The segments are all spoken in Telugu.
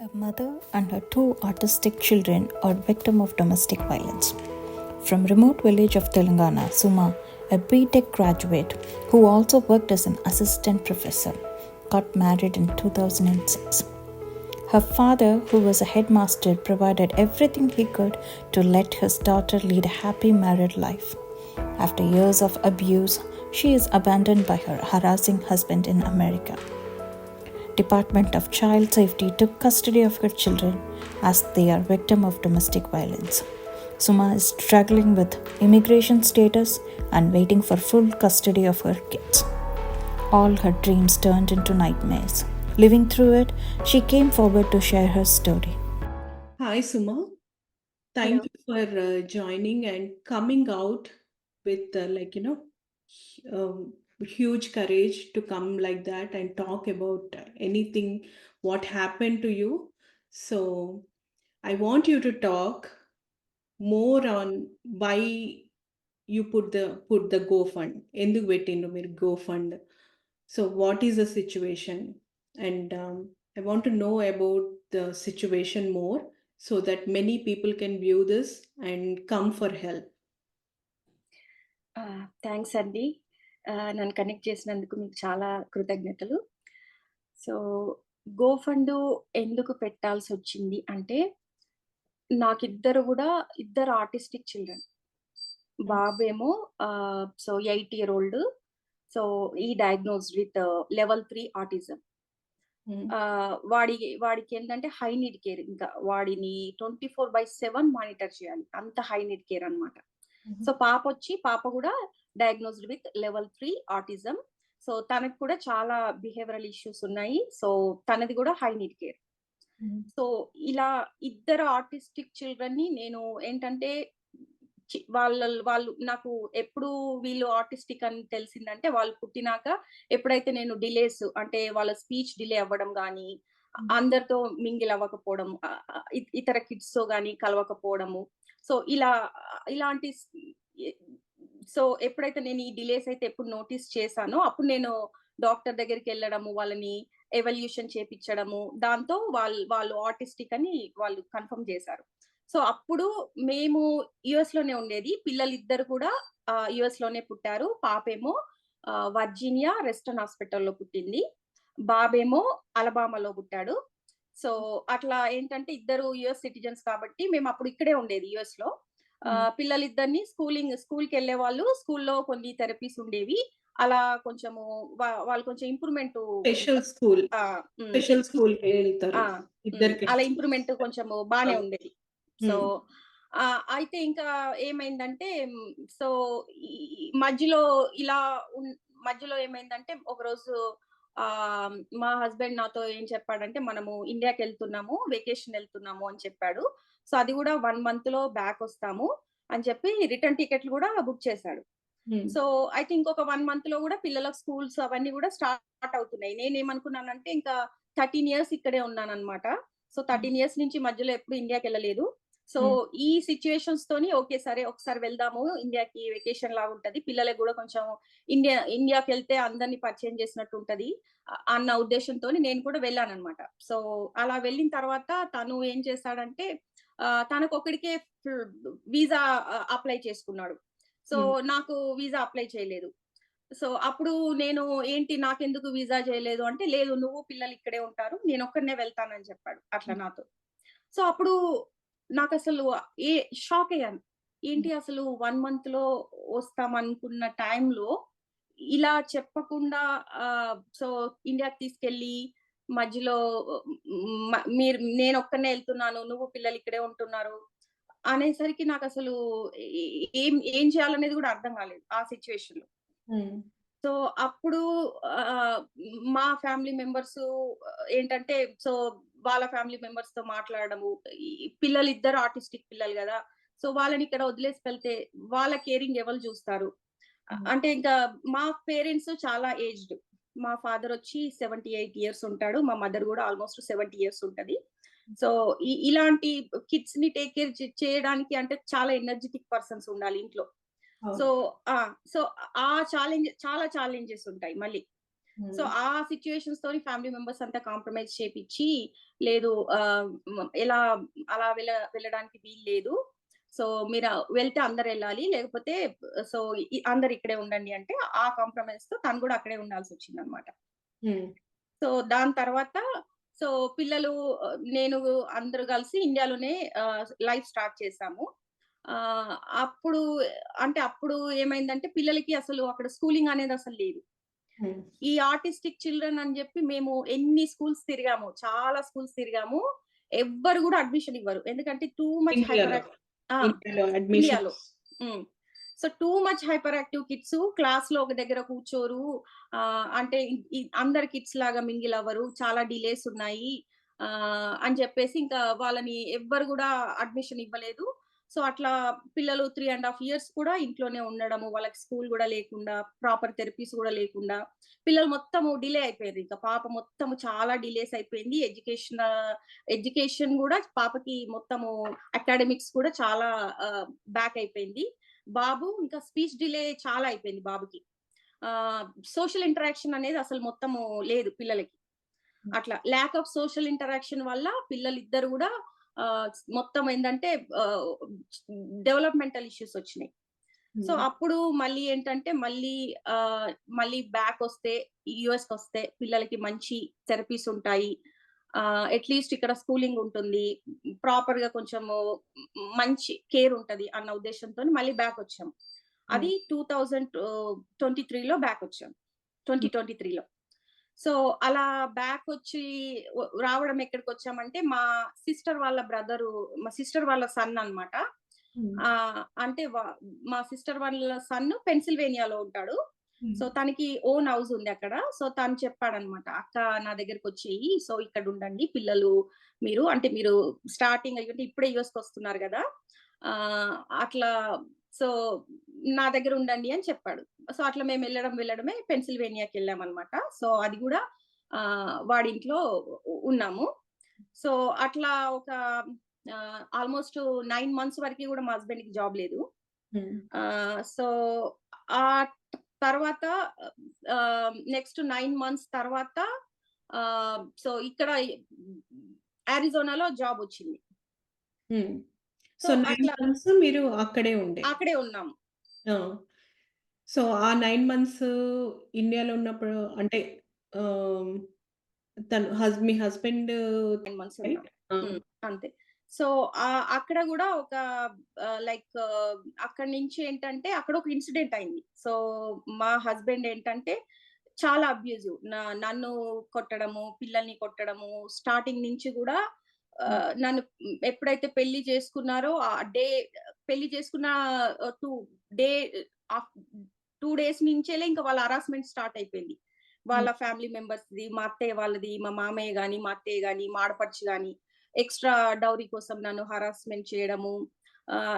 A mother and her two autistic children are victim of domestic violence. From remote village of Telangana, Suma, a B.Tech graduate who also worked as an assistant professor, got married in 2006. Her father, who was a headmaster, provided everything he could to let his daughter lead a happy married life. After years of abuse, she is abandoned by her harassing husband in America. Department of Child Safety took custody of her children as they are victim of domestic violence. Suma is struggling with immigration status and waiting for full custody of her kids. All her dreams turned into nightmares. Living through it, she came forward to share her story. Hi, Suma. Thank you for joining and coming out with huge courage to come like that and talk about anything what happened to you. So I want you to talk more on why you put the GoFund. ఎందుకు పెట్టిండ్రు మీరు GoFund? So what is the situation? And I want to know about the situation more so that many people can view this and come for help. Thanks అండి. నన్ను కనెక్ట్ చేసినందుకు మీకు చాలా కృతజ్ఞతలు. సో, గోఫండు ఎందుకు పెట్టాల్సొచ్చింది అంటే, ఇద్దరు ఆర్టిస్టిక్ చిల్డ్రన్. బాబేమో 8 year old. So, diagnosed with level 3 autism. Mm. వాడికేంటంటే హై నీడ్ కేర్. ఇంకా వాడిని 24/7 మానిటర్ చేయాలి. అంత హై నీడ్ కేర్ అన్నమాట. Mhm. సో పాప కూడా diagnosed with level 3 autism. So తనకు కూడా చాలా బిహేవియరల్ ఇష్యూస్ ఉన్నాయి. సో తనది కూడా high need care. Mhm. So ఇలా ఇద్దరు ఆర్టిస్టిక్ చిల్డ్రన్ ని నేను ఏంటంటే వాళ్ళు నాకు ఎప్పుడు వీళ్ళు ఆర్టిస్టిక్ అని తెలిసిందంటే వాళ్ళు పుట్టినాక ఎప్పుడైతే నేను డిలేస్ అంటే వాళ్ళ స్పీచ్ డిలే అవ్వడం గానీ, అందరితో మింగిల్ అవ్వకపోవడం, ఇతర కిడ్స్ తో గానీ కలవకపోవడము. సో ఇలాంటి సో ఎప్పుడైతే నేను ఈ డిలేస్ అయితే ఎప్పుడు నోటీస్ చేశానో అప్పుడు నేను డాక్టర్ దగ్గరికి వెళ్ళడము, వాళ్ళని ఎవల్యూషన్ చేపించడము, దాంతో వాళ్ళు ఆర్టిస్టిక్ అని వాళ్ళు కన్ఫర్మ్ చేశారు. సో అప్పుడు మేము యుఎస్ లోనే ఉండేది. పిల్లలిద్దరు కూడా యుఎస్ లోనే పుట్టారు. పాపేమో వర్జీనియా రెస్టన్ హాస్పిటల్లో పుట్టింది. బాబేమో అలబామాలో పుట్టాడు. సో అట్లా ఏంటంటే ఇద్దరు యుఎస్ సిటిజన్స్ కాబట్టి మేము అప్పుడు ఇక్కడే ఉండేది యుఎస్ లో. పిల్లలిద్దరిని స్కూల్కి వెళ్ళే వాళ్ళు, స్కూల్లో కొన్ని థెరపీస్ ఉండేవి. అలా కొంచెము వాళ్ళు కొంచెం ఇంప్రూవ్మెంట్ స్పెషల్ స్కూల్ ఇద్దరికి అలా ఇంప్రూవ్మెంట్ కొంచెం బానే ఉండేది. సో అయితే ఇంకా ఏమైందంటే సో మధ్యలో ఏమైందంటే ఒకరోజు మా హస్బెండ్ నాతో ఏం చెప్పాడంటే మనము ఇండియాకి వెళ్తున్నాము, వెకేషన్ వెళ్తున్నాము అని చెప్పాడు. సో అది కూడా 1 month లో బ్యాక్ వస్తాము అని చెప్పి రిటర్న్ టికెట్లు కూడా బుక్ చేశాడు. సో అయితే ఇంకొక 1 month లో కూడా పిల్లల స్కూల్స్ అవన్నీ కూడా స్టార్ట్ అవుతున్నాయి. నేనేమనుకున్నానంటే ఇంకా 13 years ఇక్కడే ఉన్నానన్నమాట. సో 13 years నుంచి మధ్యలో ఎప్పుడు ఇండియాకి వెళ్ళలేదు. సో ఈ సిచ్యుయేషన్స్ తోని ఓకే సరే ఒకసారి వెళ్దాము ఇండియాకి, వెకేషన్ లాగా ఉంటది, పిల్లలకు కూడా కొంచెం ఇండియాకి వెళ్తే అందరినీ పరిచయం చేసినట్టు ఉంటది అన్న ఉద్దేశంతో నేను కూడా వెళ్ళాను అనమాట. సో అలా వెళ్ళిన తర్వాత తను ఏం చేశాడంటే తనకు ఒకడికే వీసా అప్లై చేసుకున్నాడు. సో నాకు వీసా అప్లై చేయలేదు. సో అప్పుడు నేను ఏంటి నాకెందుకు వీసా చేయలేదు అంటే, లేదు నువ్వు పిల్లలు ఇక్కడే ఉంటారు, నేను ఒక్కడనే వెళ్తానని చెప్పాడు అట్లా నాతో. సో అప్పుడు నాకు అసలు షాక్ అయ్యాను. ఏంటి అసలు 1 month లో వస్తామనుకున్న టైంలో ఇలా చెప్పకుండా సో ఇండియాకి తీసుకెళ్ళి మధ్యలో నేను ఒక్కనే వెళ్తున్నాను, నువ్వు పిల్లలు ఇక్కడే ఉంటున్నారు అనేసరికి నాకు అసలు ఏం చేయాలనేది కూడా అర్థం కాలేదు ఆ సిచ్యువేషన్ లో. సో అప్పుడు మా ఫ్యామిలీ మెంబర్స్ ఏంటంటే సో వాళ్ళ ఫ్యామిలీ మెంబర్స్ తో మాట్లాడడము, పిల్లలు ఇద్దరు ఆర్టిస్టిక్ పిల్లలు కదా, సో వాళ్ళని ఇక్కడ వదిలేసి వెళ్తే వాళ్ళ కేరింగ్ ఎవరు చూస్తారు అంటే ఇంకా మా పేరెంట్స్ చాలా ఏజ్డ్. మా ఫాదర్ వచ్చి 78 years ఉంటాడు, మా మదర్ కూడా ఆల్మోస్ట్ 70 years ఉంటది. సో ఇలాంటి కిడ్స్ ని టేక్ కేర్ చేయడానికి అంటే చాలా ఎనర్జెటిక్ పర్సన్స్ ఉండాలి ఇంట్లో. సో సో చాలా ఛాలెంజెస్ ఉంటాయి మళ్ళీ. సో ఆ సిచ్యుయేషన్స్ తోని ఫ్యామిలీ మెంబర్స్ అంతా కాంప్రమైజ్ చేపిచ్చి, లేదు ఎలా అలా వెళ్ళడానికి వీలు లేదు. సో మీరు వెళ్తే అందరు వెళ్ళాలి, లేకపోతే సో అందరు ఇక్కడే ఉండండి అంటే, ఆ కాంప్రమైజ్ తో తను కూడా అక్కడే ఉండాల్సి వచ్చిందనమాట. సో దాని తర్వాత సో పిల్లలు నేను అందరూ కలిసి ఇండియాలోనే లైఫ్ స్టార్ట్ చేసాము. ఆహ్, అప్పుడు అప్పుడు ఏమైందంటే పిల్లలకి అసలు అక్కడ స్కూలింగ్ అనేది అసలు లేదు. ఈ ఆర్టిస్టిక్ చిల్డ్రన్ అని చెప్పి మేము ఎన్ని స్కూల్స్ తిరిగాము. చాలా స్కూల్స్ తిరిగాము. ఎవ్వరు గూడా అడ్మిషన్ ఇవ్వరు. ఎందుకంటే టూ మచ్ హైపర్ ఇండియాలో. ఆ! ఇండియాలో అడ్మిషన్. ఇండియాలో. హ్మ్. So too much hyper active kids క్లాస్‌లో ఒక దగ్గర కూర్చోరు. అంటే అందరు కిడ్స్ లాగా మింగిల్ అవ్వరు. చాలా డిలేస్ ఉన్నాయి. అని చెప్పేసి ఇంకా వాళ్ళని ఎవ్వరు గూడా అడ్మిషన్ ఇవ్వలేదు. సో అట్లా పిల్లలు 3½ ఇయర్స్ కూడా ఇంట్లోనే ఉండడము. వాళ్ళకి స్కూల్ గూడా లేకుండా, ప్రాపర్ థెరపీస్ గూడా లేకుండా, పిల్లలు మొత్తము డిలే అయిపోయారు. ఇంకా పాప మొత్తము చాలా డిలేస్ అయిపోయింది. ఎడ్యుకేషన్ గూడా పాపకి మొత్తము అకాడమిక్స్ కూడా చాలా బ్యాక్ అయిపోయింది. బాబు ఇంకా స్పీచ్ డిలే చాలా అయిపోయింది బాబుకి. సోషల్ ఇంటరాక్షన్ అనేది అసలు మొత్తము లేదు పిల్లలకి. అట్లా ల్యాక్ ఆఫ్ సోషల్ ఇంటరాక్షన్ వల్ల పిల్లలిద్దరు గూడా మొత్తం ఏందంటే ఆహ్, డెవలప్‌మెంటల్ ఇష్యూస్ వచ్చినాయి. సో అప్పుడు మళ్ళీ ఏంటంటే మళ్ళీ బ్యాకొస్తే యూఎస్‌కొస్తే పిల్లలకి మంచి థెరపీస్ ఉంటాయి. అట్‌లీస్ట్ ఇక్కడ స్కూలింగ్ ఉంటుంది. ప్రాపర్‌గా కొంచెము మంచి కేర్ ఉంటది అన్న ఉద్దేశ్యంతోని మళ్ళీ బ్యాకొచ్చాం. అది 2023లో బ్యాకొచ్చాం. 2023లో. సో అలా బ్యాకొచ్చి రావడం ఎక్కడికొచ్చామంటే మా సిస్టర్ వాళ్ళ సన్ అన్నమాట. అంటే మా సిస్టర్ వాళ్ళ సన్ పెన్సిల్వేనియాలో ఉంటాడు. సో తనకి ఓన్ హౌస్ ఉంది అక్కడ. సో తను చెప్పాడన్నమాట. "అక్క నా దగ్గరకొచ్చేయి. సో ఇక్కడ ఉండండి పిల్లలు మీరు స్టార్టింగ్ అంటే ఇప్పుడే యూఎస్‌కొస్తున్నారు గదా! ఆహ్, అట్లా సో నా దగ్గర ఉండండి" అని చెప్పాడు. సో అట్లా మేము వెళ్ళడమే పెన్సిల్వేనియాకెళ్ళామన్నమాట. సో అది గూడా వాడింట్లో ఉన్నాము. సో అట్లా ఒక ఆల్‌మోస్ట్ 9 మంత్స్ వరకి గూడా మా హస్బెండ్‌కి జాబ్ లేదు. సో ఆ తర్వాత నెక్స్ట్ 9 మంత్స్ తర్వాత సో ఇక్కడ అరిజోనాలో జాబొచ్చింది. సో సో 9 అట్లా మంత్స్ మీరు అక్కడే ఉండే. అక్కడే ఉన్నాము. ఆ! సో ఆ 9 మంత్స్ ఇండియాలో ఉన్నప్పుడు అంటే ఆహ్, మీ హస్బెండ్ 9 మంత్స్ ఉన్నాం. రైట్? ఆ! అంతే. సో అక్కడ గూడా ఒక లైక్ అక్కడి నుంచి ఏంటంటే అక్కడ ఒక ఇన్సిడెంట్ అయింది. సో మా హస్బెండ్ ఏంటంటే చాలా అబ్యూజివ్. నన్ను కొట్టడము, పిల్లల్ని కొట్టడము, స్టార్టింగ్ నుంచి గూడా నన్ను ఎప్పుడైతే పెళ్లి చేసుకున్నారో పెళ్లి చేసుకున్న 2 డే ఆఫ్ 2 డేస్ నుంచేలే ఇంకా వాళ్ళ హరాస్మెంట్ స్టార్ట్ అయిపోయింది. వాళ్ళ ఫ్యామిలీ మెంబర్స్‌ది, మా అత్తయ్య వాళ్ళది, మా మామయ్య గాని, మా అత్తయ్య గాని, మా ఆడపడుచు గాని, ఎక్స్‌ట్రా డౌరీ కోసం నన్ను హరాస్మెంట్ చేయడము.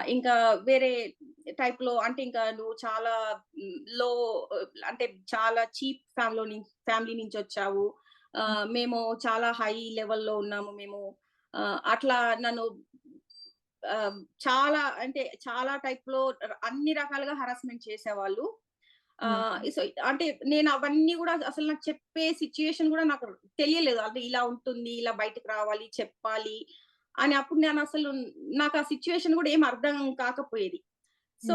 ఇంకా వేరే టైప్‌లో అంటే ఇంకా నువ్వు చాలా లో అంటే చాలా చీప్ ఫ్యామిలీ నుంచొచ్చావు. మేము చాలా హై లెవెల్‌లో ఉన్నాము మేము. అట్లా నన్ను ఆహ్, చాలా టైప్‌లో అన్ని రకాలుగా హరాస్మెంట్ చేసేవాళ్ళు. సో అంటే నేను అవన్నీ గూడా అసలు నాకు చెప్పే సిట్యుయేషన్ గూడా నాకు తెలియలేదు. అంటే ఇలా ఉంటుంది, ఇలా బయటకి రావాలి, చెప్పాలి అని అప్పుడు నాకు ఆ సిట్యుయేషన్ గూడా ఏమి అర్థం కాకపోయేది. సో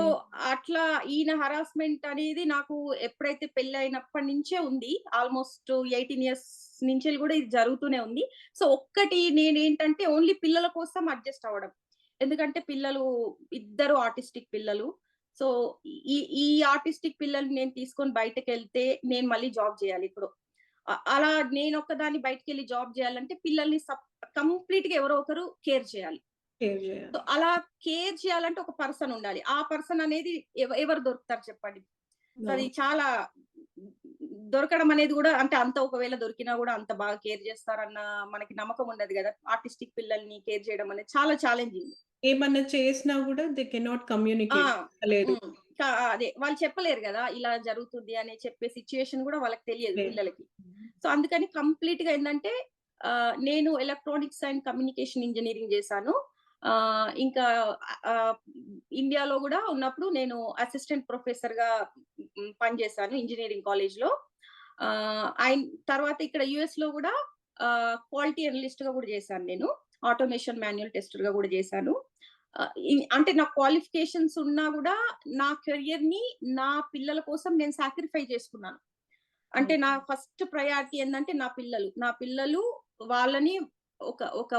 అట్లా ఈయన హరాస్మెంట్ అనేది నాకు ఎప్పుడైతే పెళ్లయినప్పటి నుంచే ఉంది. ఆల్‌మోస్ట్ 18 ఇయర్స్ నుంచెల్లి గూడా ఇది జరుగుతూనే ఉంది. సో ఒక్కటి నేనేంటంటే ఓన్లీ పిల్లల కోసం అడ్జస్ట్ అవ్వడం. ఎందుకంటే ఇద్దరు ఆటిస్టిక్ పిల్లలు. సో ఈ ఆటిస్టిక్ పిల్లల్ని నేను తీసుకొని బయటకెళ్తే నేను మళ్ళీ జాబ్ జేయాలిప్పుడు. అలా నేనొక్కదాన్ని బయటికెళ్ళి జాబ్ జేయాలంటే పిల్లల్ని కంప్లీట్‌గా ఎవరో ఒకరు కేర్ చేయాలి. షేర్ చేయాలి. సో అలా కేర్ చేయాలంటే ఒక పర్సన్ ఉండాలి. ఆ పర్సన్ అనేది ఎవరు దొరుకుతారు చెప్పండి? సో అది చాలా దొరకడం అనేది గూడా అంటే ఒకవేళ దొరికినా గూడా అంత బాగా కేర్ చేస్తారన్న మనకి నమ్మకం ఉండదు గదా! ఆర్టిస్టిక్ పిల్లల్ని కేర్ చేయడం అనేది చాలా ఛాలెంజింగ్. ఏమన్నా చేసినా గూడా దే కెనాట్ ఆ! కమ్యూనికేట్ లేదు. హ్మ్. అదే వాళ్ళు చెప్పలేరు గదా! ఇలా జరుగుతుంది అని చెప్పే సిట్యుయేషన్ గూడా వాళ్ళకి తెలియదు లేదు. పిల్లలకి. సో అందుకని కంప్లీట్‌గా ఏందంటే నేను ఎలక్ట్రానిక్స్ అండ్ కమ్యూనికేషన్ ఇంజినీరింగ్ జేశాను. ఇంకా ఆహ్, ఇండియాలో గూడా ఉన్నప్పుడు నేను అసిస్టెంట్ ప్రొఫెసర్‌గా పనిజేశాను ఇంజినీరింగ్ కాలేజ్‌లో. ఆయన తర్వాత ఇక్కడ యూఎస్‌లో గూడా క్వాలిటీ అనలిస్ట్‌గా గూడా చేశాను నేను. ఆటోమేషన్ మాన్యువల్ టెస్టర్‌గా గూడా చేశాను. అంటే నా క్వాలిఫికేషన్స్ ఉన్నా గూడా నా కెరియర్‌ని నా పిల్లల కోసం నేను సాక్రిఫై చేసుకున్నాను. అంటే నా ఓకే. ఫస్ట్ ప్రయారిటీ ఏందంటే నా పిల్లలు. నా పిల్లలు వాళ్ళని ఒక ఒక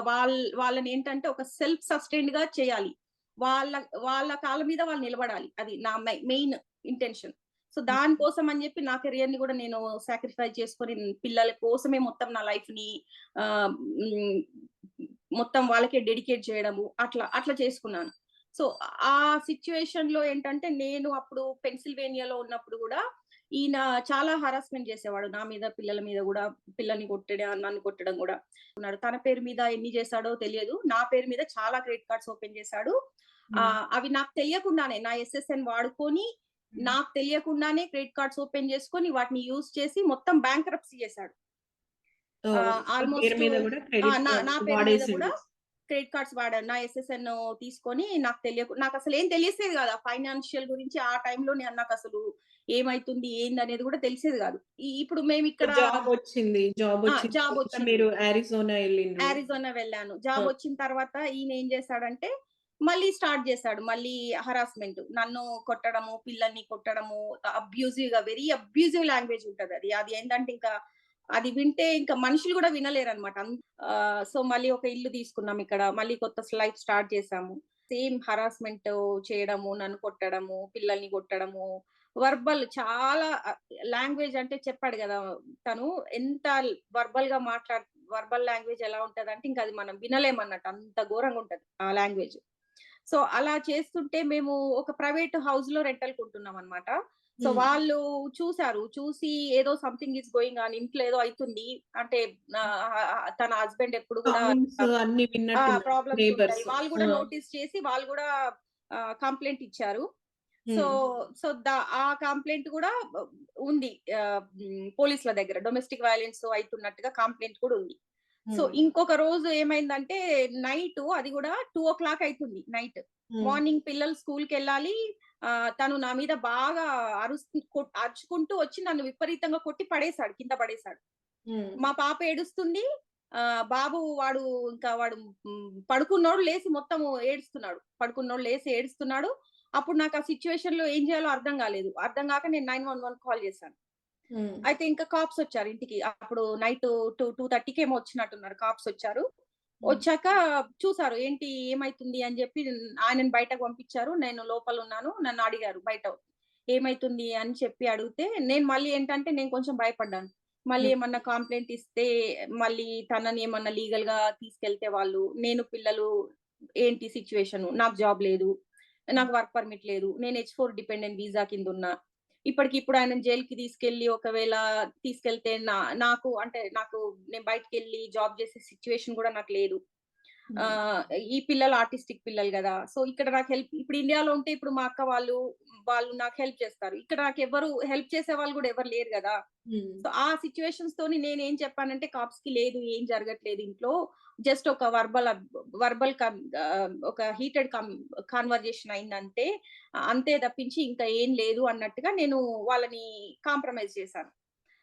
వాళ్ళనేంటంటే ఒక సెల్ఫ్ సస్టైన్డ్‌గా చేయాలి. వాళ్ళ వాళ్ళ కాళ్ళ మీద వాళ్ళు నిలబడాలి. అది నా మెయిన్ ఇంటెన్షన్. సో, దాని హ్మ్. కోసం అని జెప్పి నా కెరియర్‌ని గూడా నేను సాక్రిఫై చేసుకొని పిల్లల కోసమే మొత్తం నా లైఫ్‌ని ఆహ్, హ్మ్. మొత్తం వాళ్ళకే డెడికేట్ చేయడము అట్లా చేసుకున్నాను. సో, ఆ సిట్యుయేషన్‌లో ఏంటంటే నేను అప్పుడు పెన్సిల్వేనియాలో ఉన్నప్పుడు గూడా ఈయన చాలా హరాస్మెంట్ చేసేవాడు. నా మీద, పిల్లల మీద గూడా. పిల్లల్ని నన్ను కొట్టడం గూడా. తన పేరు మీద ఎన్ని చేశాడో తెలియదు. నా పేరు మీద చాలా క్రెడిట్ కార్డ్స్ ఓపెన్ చేశాడు. హ్మ్. అవి నాకు తెలియకుండానే నా ఎస్ఎస్ఎన్ వాడుకొని, హ్మ్. నాకు తెలియకుండానే క్రెడిట్ కార్డ్స్ ఓపెన్ చేసుకొని, వాటిని యూజ్ చేసి మొత్తం బ్యాంక్రప్సీ చేశాడు. ఓహ్! మీ పేరు ఆల్‌మోస్ట్ మీద గూడా క్రెడిట్ నా నా కార్డ్స్ పేరు మీద గూడా వాడేసిండు. క్రెడిట్ కార్డ్స్ వాడాను. నా ఎస్ఎస్ఎన్ తీసుకొని నాకసలేం తెలిసేది గాదు. ఆ ఫైనాన్షియల్ గురించి ఆ టైంలో నాకసలు ఏమైతుంది? ఏందనేది గూడా తెలిసేది గాదు. ఇప్పుడు మేమిక్కడ జాబొచ్చింది. జాబొచ్చిన తర్వాత జాబొచ్చింది. మీరు అరిజోనా ఎళ్ళిండ్రు. అరిజోనా వెళ్ళాను. ఆ! జాబొచ్చిన తర్వాత ఈయనేం జేశాడంటే, మళ్ళీ స్టార్ట్ జేశాడు. మళ్ళీ హరాస్మెంట్. నన్ను కొట్టడము, పిల్లల్ని కొట్టడము, అబ్యూజివ్‌గా వెరీ అబ్యూజివ్ లాంగ్వేజ్ ఉంటదది. అది ఏంటంటే ఇంకా అది వింటే ఇంకా మనుషులు గూడా వినలేరనమాట. సో, మళ్ళీ ఒక ఇల్లు తీసుకున్నాం ఇక్కడ. మళ్ళీ కొత్త లైఫ్ స్టార్ట్ చేశాము. సేమ్ హరాస్మెంట్ చేయడము, నన్ను కొట్టడము, పిల్లల్ని కొట్టడము, వర్బల్ చాలా లాంగ్వేజ్ అంటే చెప్పాడు గదా! తను ఎంత వర్బల్‌గా వర్బల్ లాంగ్వేజ్ ఎలా ఉంటదంటే, ఇంక అది మనం వినలేమన్నట్టు. అంత ఘోరంగా ఉంటది ఆ లాంగ్వేజ్. సో, అలా చేస్తుంటే మేము ఒక ప్రైవేట్ హౌస్‌లో రెంటల్‌కుంటున్నామనమాట. సో, హ్మ్. వాళ్ళు చూసారు. చూసి ఏదో సంథింగ్ ఈస్ గోయింగ్ ఆన్. ఇంట్లో ఏదో అయితుంది. అంటే తన హస్బెండ్ ఎప్పుడు గూడా సౌండ్స్ అన్నీ విన్నట్టున్నారు ప్రాబ్లమ్స్ ఉంటాయి. నేబర్స్. వాళ్ళు ఆ! గూడా నోటీస్ చేసి వాళ్ళు గూడా కంప్లెయింట్ ఇచ్చారు. సో, హ్మ్. సో, ఆ కంప్లెయింట్ గూడా ఉంది. పోలీసుల దగ్గర డొమెస్టిక్ వయలెన్స్ అయితున్నట్టుగా కంప్లెయింట్ కూడా ఉంది. సో, హ్మ్. ఇంకొక రోజు ఏమైందంటే అది గూడా 2:00 అయితుంది నైట్. హ్మ్. మార్నింగ్ పిల్లలు స్కూల్‌కెళ్ళాలి. తను నా మీద బాగా అరుచుకుంటూ వచ్చి నన్ను విపరీతంగా కొట్టి పడేసాడు. కింద పడేసాడు. హ్మ్. మా పాప ఏడుస్తుంది. బాబు వాడు పడుకున్నోడు లేసి మొత్తం ఏడుస్తున్నాడు. పడుకున్నోడు లేసి ఏడుస్తున్నాడు. అప్పుడు నాకు ఆ సిట్యుయేషన్‌లో ఏం చేయాలో అర్థం కాలేదు. అర్థం కాక నేను 911 కాల్ చేశాను. హ్మ్. అయితే ఇంకా కాప్స్ వచ్చారు ఇంటికి. అప్పుడు నైట్ 2:30కేమో వచ్చినట్టున్నారు. కాప్స్ వచ్చారు. హ్మ్. వచ్చాక చూసారు. ఏంటి ఏమైతుంది అని జెప్పి ఆయనని బయటకు పంపించారు. నేను లోపలున్నాను. నన్ను అడిగారు బయట. ఏమైతుంది అని చెప్పి అడిగితే, నేను మళ్ళీ ఏంటంటే నేను కొంచెం భయపడ్డాను. మళ్ళీ హ్మ్. ఏమన్నా కంప్లెయింట్ ఇస్తే, మళ్ళీ తనని ఏమన్నా లీగల్‌గా తీసుకెళ్తే వాళ్ళు, నేను పిల్లలు ఏంటి సిట్యుయేషను? నాకు జాబ్ లేదు. హ్మ్. నాకు వర్క్ పర్మిట్ లేదు. నేను హెచ్-4 డిపెండెంట్ వీసా కిందున్నా. ఇప్పటికిప్పుడు ఆయనని జైలుకి తీసుకెళ్ళి ఒకవేళ తీసుకెళ్తే నాకు నేను బయటికెళ్ళి జాబ్ చేసే సిట్యుయేషన్ గూడా నాకు లేదు. హ్మ్. ఆహ్, ఈ పిల్లలు ఆర్టిస్టిక్ పిల్లలు గదా! సో, ఇక్కడ నాకు ఇప్పుడు ఇండియాలో ఉంటే ఇప్పుడు మా అక్క వాళ్ళు నాకు హెల్ప్ చేస్తారు. ఇక్కడ నాకెవ్వరు హెల్ప్ చేసేవాళ్ళు గూడా ఎవరు లేరు గదా! హ్మ్. సో, ఆ సిట్యుయేషన్స్‌తోని నేనేం చెప్పానంటే కాప్స్‌కి లేదు ఏం జరగట్లేదు ఇంట్లో. జస్ట్ ఒక ఒక హీటెడ్ కన్వర్జేషన్ అయిందంతే. అంతే తప్పించి ఇంకా ఏం లేదు అన్నట్టుగా నేను వాళ్ళని కాంప్రమైజ్ చేశాను.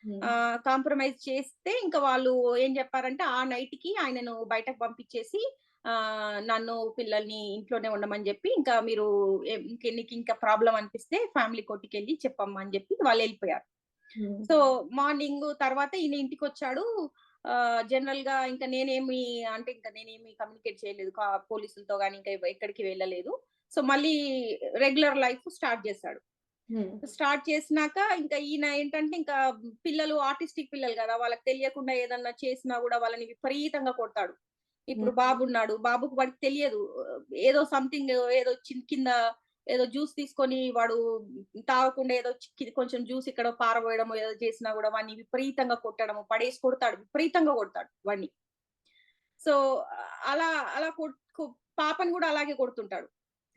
హ్మ్. కాంప్రమైజ్ చేస్తే ఇంక వాళ్ళు ఏం జెప్పారంటే, ఆ నైట్‌కి ఆయనను బయటకు పంపించేసి నన్ను, పిల్లల్ని ఇంట్లోనే ఉండమని జెప్పి, ఇంకా మీరు నీకింకా ప్రాబ్లమ్ అనిపిస్తే ఫ్యామిలీ కోర్ట్‌కెళ్ళి చెప్పమ్మా అని జెప్పి వాళ్ళెళ్ళిపోయారు. హ్మ్. సో, మార్నింగ్ తర్వాత ఈయన ఇంటికొచ్చాడు. జనరల్‌గా ఇంక నేనేమి కమ్యూనికేట్ చేయలేదు. పోలీసులతో గాని, ఇంకా ఎక్కడికి వెళ్ళలేదు. సో, మళ్ళీ రెగ్యులర్ లైఫ్ స్టార్ట్ జేశాడు. హ్మ్. స్టార్ట్ చేసినాక ఇంకా ఈయన ఏంటంటే ఇంకా పిల్లలు ఆర్టిస్టిక్ పిల్లలు గదా! వాళ్ళకి తెలియకుండా ఏదన్నా చేసినా గూడా వాళ్ళని విపరీతంగా కొడతాడు. ఇప్పుడు హ్మ్. బాబున్నాడు. వాడికి తెలియదు. ఏదో సంథింగ్ ఏదో కింద ఏదో జ్యూస్ తీసుకొని వాడు తాగకుండా ఏదో కొంచెం జ్యూస్ ఇక్కడ పారబోయడమో ఏదో చేసినా గూడా వాడిని విపరీతంగా కొట్టడము, పడేసి కొడతాడు. విపరీతంగా కొడతాడు వాడిని. సో, అలా అలా కొట్ కొ పాపని గూడా అలాగే కొడుతుంటాడు.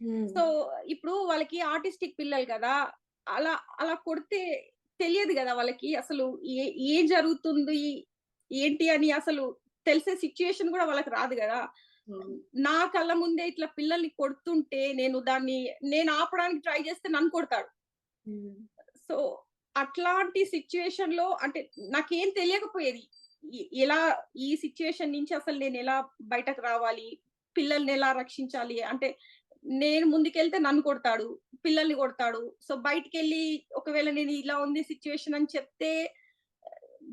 హ్మ్. సో, ఇప్పుడు వాళ్ళకి ఆర్టిస్టిక్ పిల్లలు గదా! అలా అలా కొడితే తెలియదు గదా! వాళ్ళకి అసలు ఏ ఏం జరుగుతుంది? ఏంటి అని అసలు తెలిసే సిట్యుయేషన్ గూడా వాళ్ళకి రాదు గదా! అవును. నా కళ్ళ ముందే ఇట్లా పిల్లల్ని కొడుతుంటే నేను ఆపడానికి ట్రై చేస్తే నన్ను కొడతాడు. హ్మ్. సో, అట్లాంటి సిట్యుయేషన్ లో అంటే నాకేం తెలియకపోయేది. ఎలా ఈ సిట్యుయేషన్ నుంచి అసలు నేను ఎలా బయటకు రావాలి? పిల్లల్ని ఎలా రక్షించాలి? అంటే నేను ముందుకెళ్తే నన్ను కొడతాడు. పిల్లల్ని కొడతాడు. సో బయటికెళ్ళి ఒకవేళ నేను ఇలా ఉంది సిట్యుయేషన్ అని చెప్తే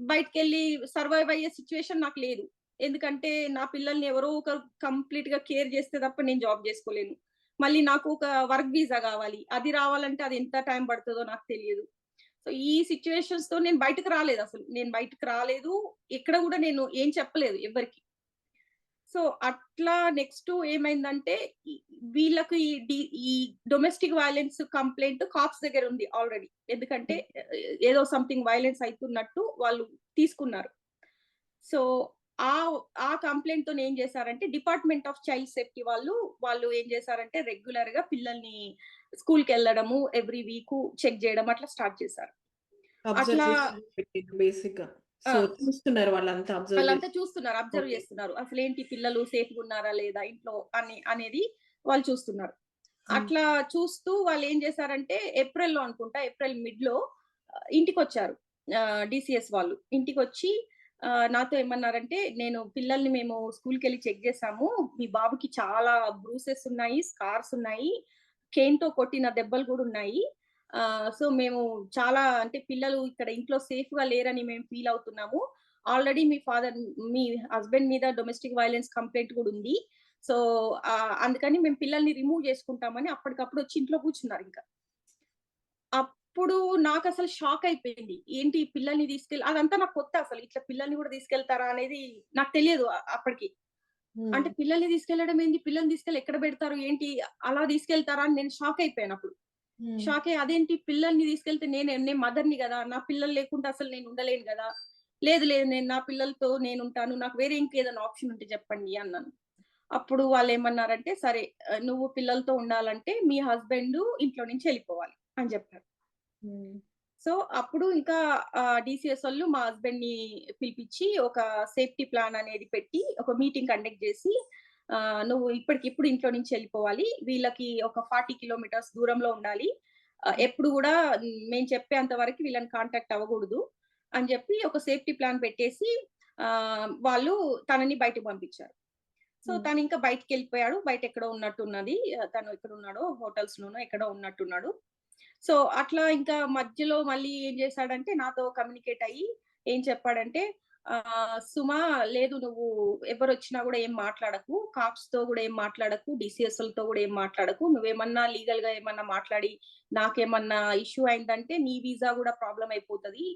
బయటికెళ్ళి సర్వైవ్ అయ్యే సిట్యుయేషన్ నాకు లేదు. ఎందుకంటే నా పిల్లల్ని ఎవరో ఒకరు కంప్లీట్‌గా కేర్ చేస్తే తప్ప నేను జాబ్ చేసుకోలేను. మళ్ళీ నాకు ఒక వర్క్ వీసా కావాలి. అది రావాలంటే అది ఎంత టైం పడతదో నాకు తెలియదు. సో ఈ సిట్యుయేషన్స్‌తో నేను బయటకి రాలేదసలు. నేను బయటకి రాలేదు. ఎక్కడ గూడా నేను ఏం చెప్పలేదు ఎవ్వరికీ. సో అట్లా నెక్స్ట్ ఏమైందంటే ఈ వీళ్ళకి ఈ డొమెస్టిక్ వయలెన్స్ కంప్లెయింట్ కాప్స్ దగ్గర ఉంది ఆల్రెడీ. ఎందుకంటే ఏదో సంథింగ్ వయలెన్స్ అయితున్నట్టు వాళ్ళు తీసుకున్నారు. సో ఆ ఆ కంప్లెయింట్ తోని ఏం చేశారంటే డిపార్ట్మెంట్ ఆఫ్ చైల్డ్ సేఫ్టీ వాళ్ళు ఏం చేశారంటే రెగ్యులర్ గా పిల్లల్ని స్కూల్ కి వెళ్ళడము ఎవ్రీ వీక్ చెక్ చేయడం అట్లా స్టార్ట్ చేశారు. అట్లా అబ్జర్వేషన్ పెట్టిండ్రు బేసిక్‌గా. ఆ, సో, చూస్తున్నారు వాళ్ళంతా అబ్జర్వ్ వాళ్ళంతా చేసి. చూస్తున్నారు, అబ్జర్వ్ ఓకే. చేస్తున్నారు. అసలేంటి పిల్లలు సేఫ్‌గా ఉన్నారా లేదా ఇంట్లో అనేది వాళ్ళు చూస్తున్నారు. హ్మ్. అట్లా చూస్తూ వాళ్ళేం చేశారంటే ఏప్రిల్‌లో అనుకుంటా, ఏప్రిల్ మిడ్‌లో ఇంటికొచ్చారు. డీసీఎస్ వాళ్ళు. ఇంటికొచ్చి నాతో ఏమన్నారంటే, "నేను పిల్లల్ని మేము స్కూల్‌కెళ్ళి చెక్ చేసాము. మీ బాబుకి చాలా బ్రూసెస్ ఉన్నాయి, స్కార్స్ ఉన్నాయి. కేన్‌తో కొట్టిన దెబ్బలు గూడా ఉన్నాయి. సో, మేము చాలా అంటే పిల్లలు ఇక్కడ ఇంట్లో సేఫ్‌గా లేరని మేము ఫీల్ అవుతున్నాము. ఆల్రెడీ మీ హస్బెండ్ మీద డొమెస్టిక్ వయలెన్స్ కంప్లెయింట్ గూడా ఉంది. సో, అందుకని మేము పిల్లల్ని రిమూవ్ చేసుకుంటామని అప్పటికప్పుడు వచ్చి ఇంట్లో కూర్చున్నారింక. అప్పుడు నాకసలు షాక్ అయిపోయింది. ఏంటి పిల్లల్ని అదంతా నాకు కొత్త అసలు. ఇట్లా పిల్లల్ని గూడా తీసుకెళ్తారా అనేది నాకు తెలియదు అప్పటికి. హ్మ్. అంటే పిల్లల్ని తీసుకెళ్లడం ఏంది? పిల్లల్ని తీసుకెళ్ళి ఎక్కడ పెడతారు? ఏంటి? అలా తీసుకెళ్తారా? అని నేను షాక్ అయిపోయానప్పుడు. హ్మ్. షాక్ అయ్యి అదేంటి పిల్లల్ని తీసుకెళ్తే నేను మదర్‌ని గదా! నా పిల్లలు లేకుంటే అసలు నేను ఉండలేను గదా! లేదు లేదు నేను నా పిల్లలతో నేనుంటాను. నాకు వేరే ఇంకేదైనా ఆప్షన్ ఉంటే చెప్పండి అన్నాను. అప్పుడు వాళ్ళేమన్నారంటే, "సరే నువ్వు పిల్లలతో ఉండాలంటే మీ హస్బెండు ఇంట్లో నుంచి ఎళ్ళిపోవాలి" అని జెప్పారు. హ్మ్. సో, అప్పుడు ఇంకా డీసీఎసోళ్ళు మా హస్బెండ్‌ని పిలిపిచ్చి ఒక సేఫ్టీ ప్లాన్ అనేది పెట్టి, ఒక మీటింగ్ కండక్ట్ జేసి, "నువ్వు ఇప్పటికిప్పుడు ఇంట్లో నుంచి ఎళ్ళిపోవాలి. వీళ్ళకి ఒక 40 కిలోమీటర్స్ దూరంలో ఉండాలి. ఎప్పుడు గూడా మేము చెప్పేంత వరకు వీళ్ళని కాంటాక్ట్ అవ్వగూడదు" అని జెప్పి ఒక సేఫ్టీ ప్లాన్ పెట్టేసి వాళ్ళు తనని బయటకి పంపించారు. సో, హ్మ్. తనింకా బయటికెళ్ళిపోయాడు. బయటెక్కడో ఉన్నట్టున్నది. తను ఎక్కడున్నాడో హోటల్స్‌లోనో ఎక్కడో ఉన్నట్టున్నాడు. సో, అట్లా ఇంకా మధ్యలో మళ్ళీ ఏం చేశాడంటే నాతో కమ్యూనికేట్ అయ్యి ఏం చెప్పాడంటే, "సుమా లేదు నువ్వు ఎవరొచ్చినా గూడా ఏం మాట్లాడకు. కాప్స్‌తో గూడా ఏం మాట్లాడకు. డీసీఎస్‌లతో గూడా ఏం మాట్లాడకు. నువ్వేమన్నా లీగల్‌గా ఏమన్నా మాట్లాడి నాకేమన్నా ఇష్యూ అయిందంటే నీ వీసా గూడా ప్రాబ్లమ్ అయిపోతది.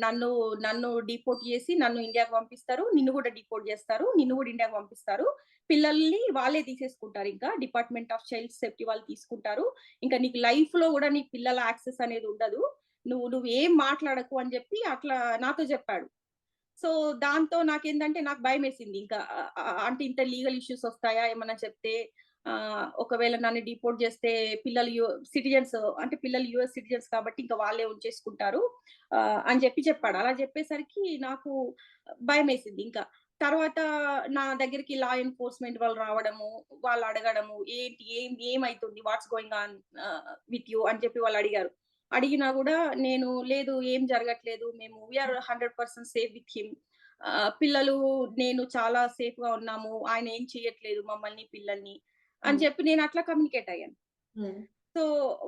నన్ను నన్ను డిపోర్ట్ చేసి నన్ను ఇండియాకి పంపిస్తారు. నిన్ను గూడా డిపోర్ట్ జేస్తారు. నిన్ను గూడా ఇండియాకి పంపిస్తారు. పిల్లల్ని వాళ్ళే తీసేసుకుంటారింకా. డిపార్ట్మెంట్ ఆఫ్ చైల్డ్ సేఫ్టీ వాళ్ళు తీసుకుంటారు. ఇంకా నీకు లైఫ్‌లో గూడా నీ పిల్లల యాక్సెస్ అనేది ఉండదు. నువ్వేం మాట్లాడకు" అని జెప్పి అట్లా నాతో జెప్పాడు. సో, దాంతో నాకేందంటే నాకు భయమేసింది. ఇంకా అంటే ఇంత లీగల్ ఇష్యూస్ ఒస్తాయా ఏమన్నా చెప్తే? ఒకవేళ నన్ను డిపోర్ట్ జేస్తే పిల్లలు సిటిజన్స్ అంటే పిల్లలు యూఎస్ సిటిజన్స్ కాబట్టి ఇంక వాళ్ళే ఉంచేసుకుంటారు అని చెప్పాడు. అలా జెప్పేసరికి నాకు భయమేసింది ఇంకా. తర్వాత నా దగ్గరికి లా ఎన్ఫోర్స్‌మెంట్ వాళ్ళు రావడము, వాళ్ళు అడగడము, "ఏంటి ఏమైతుంది? What's going on with you" అని చెప్పి వాళ్ళడిగారు. అడిగినా గూడా నేను లేదు ఏం జరగట్లేదు. We are 100% safe with him. పిల్లలు నేను చాలా సేఫ్‌గా ఉన్నాము. ఆయన ఏం చేయట్లేదు మమ్మల్ని, పిల్లల్ని అని హ్మ్. చెప్పి నేను అట్లా కమ్యూనికేట్ అయ్యాను. హ్మ్. సో,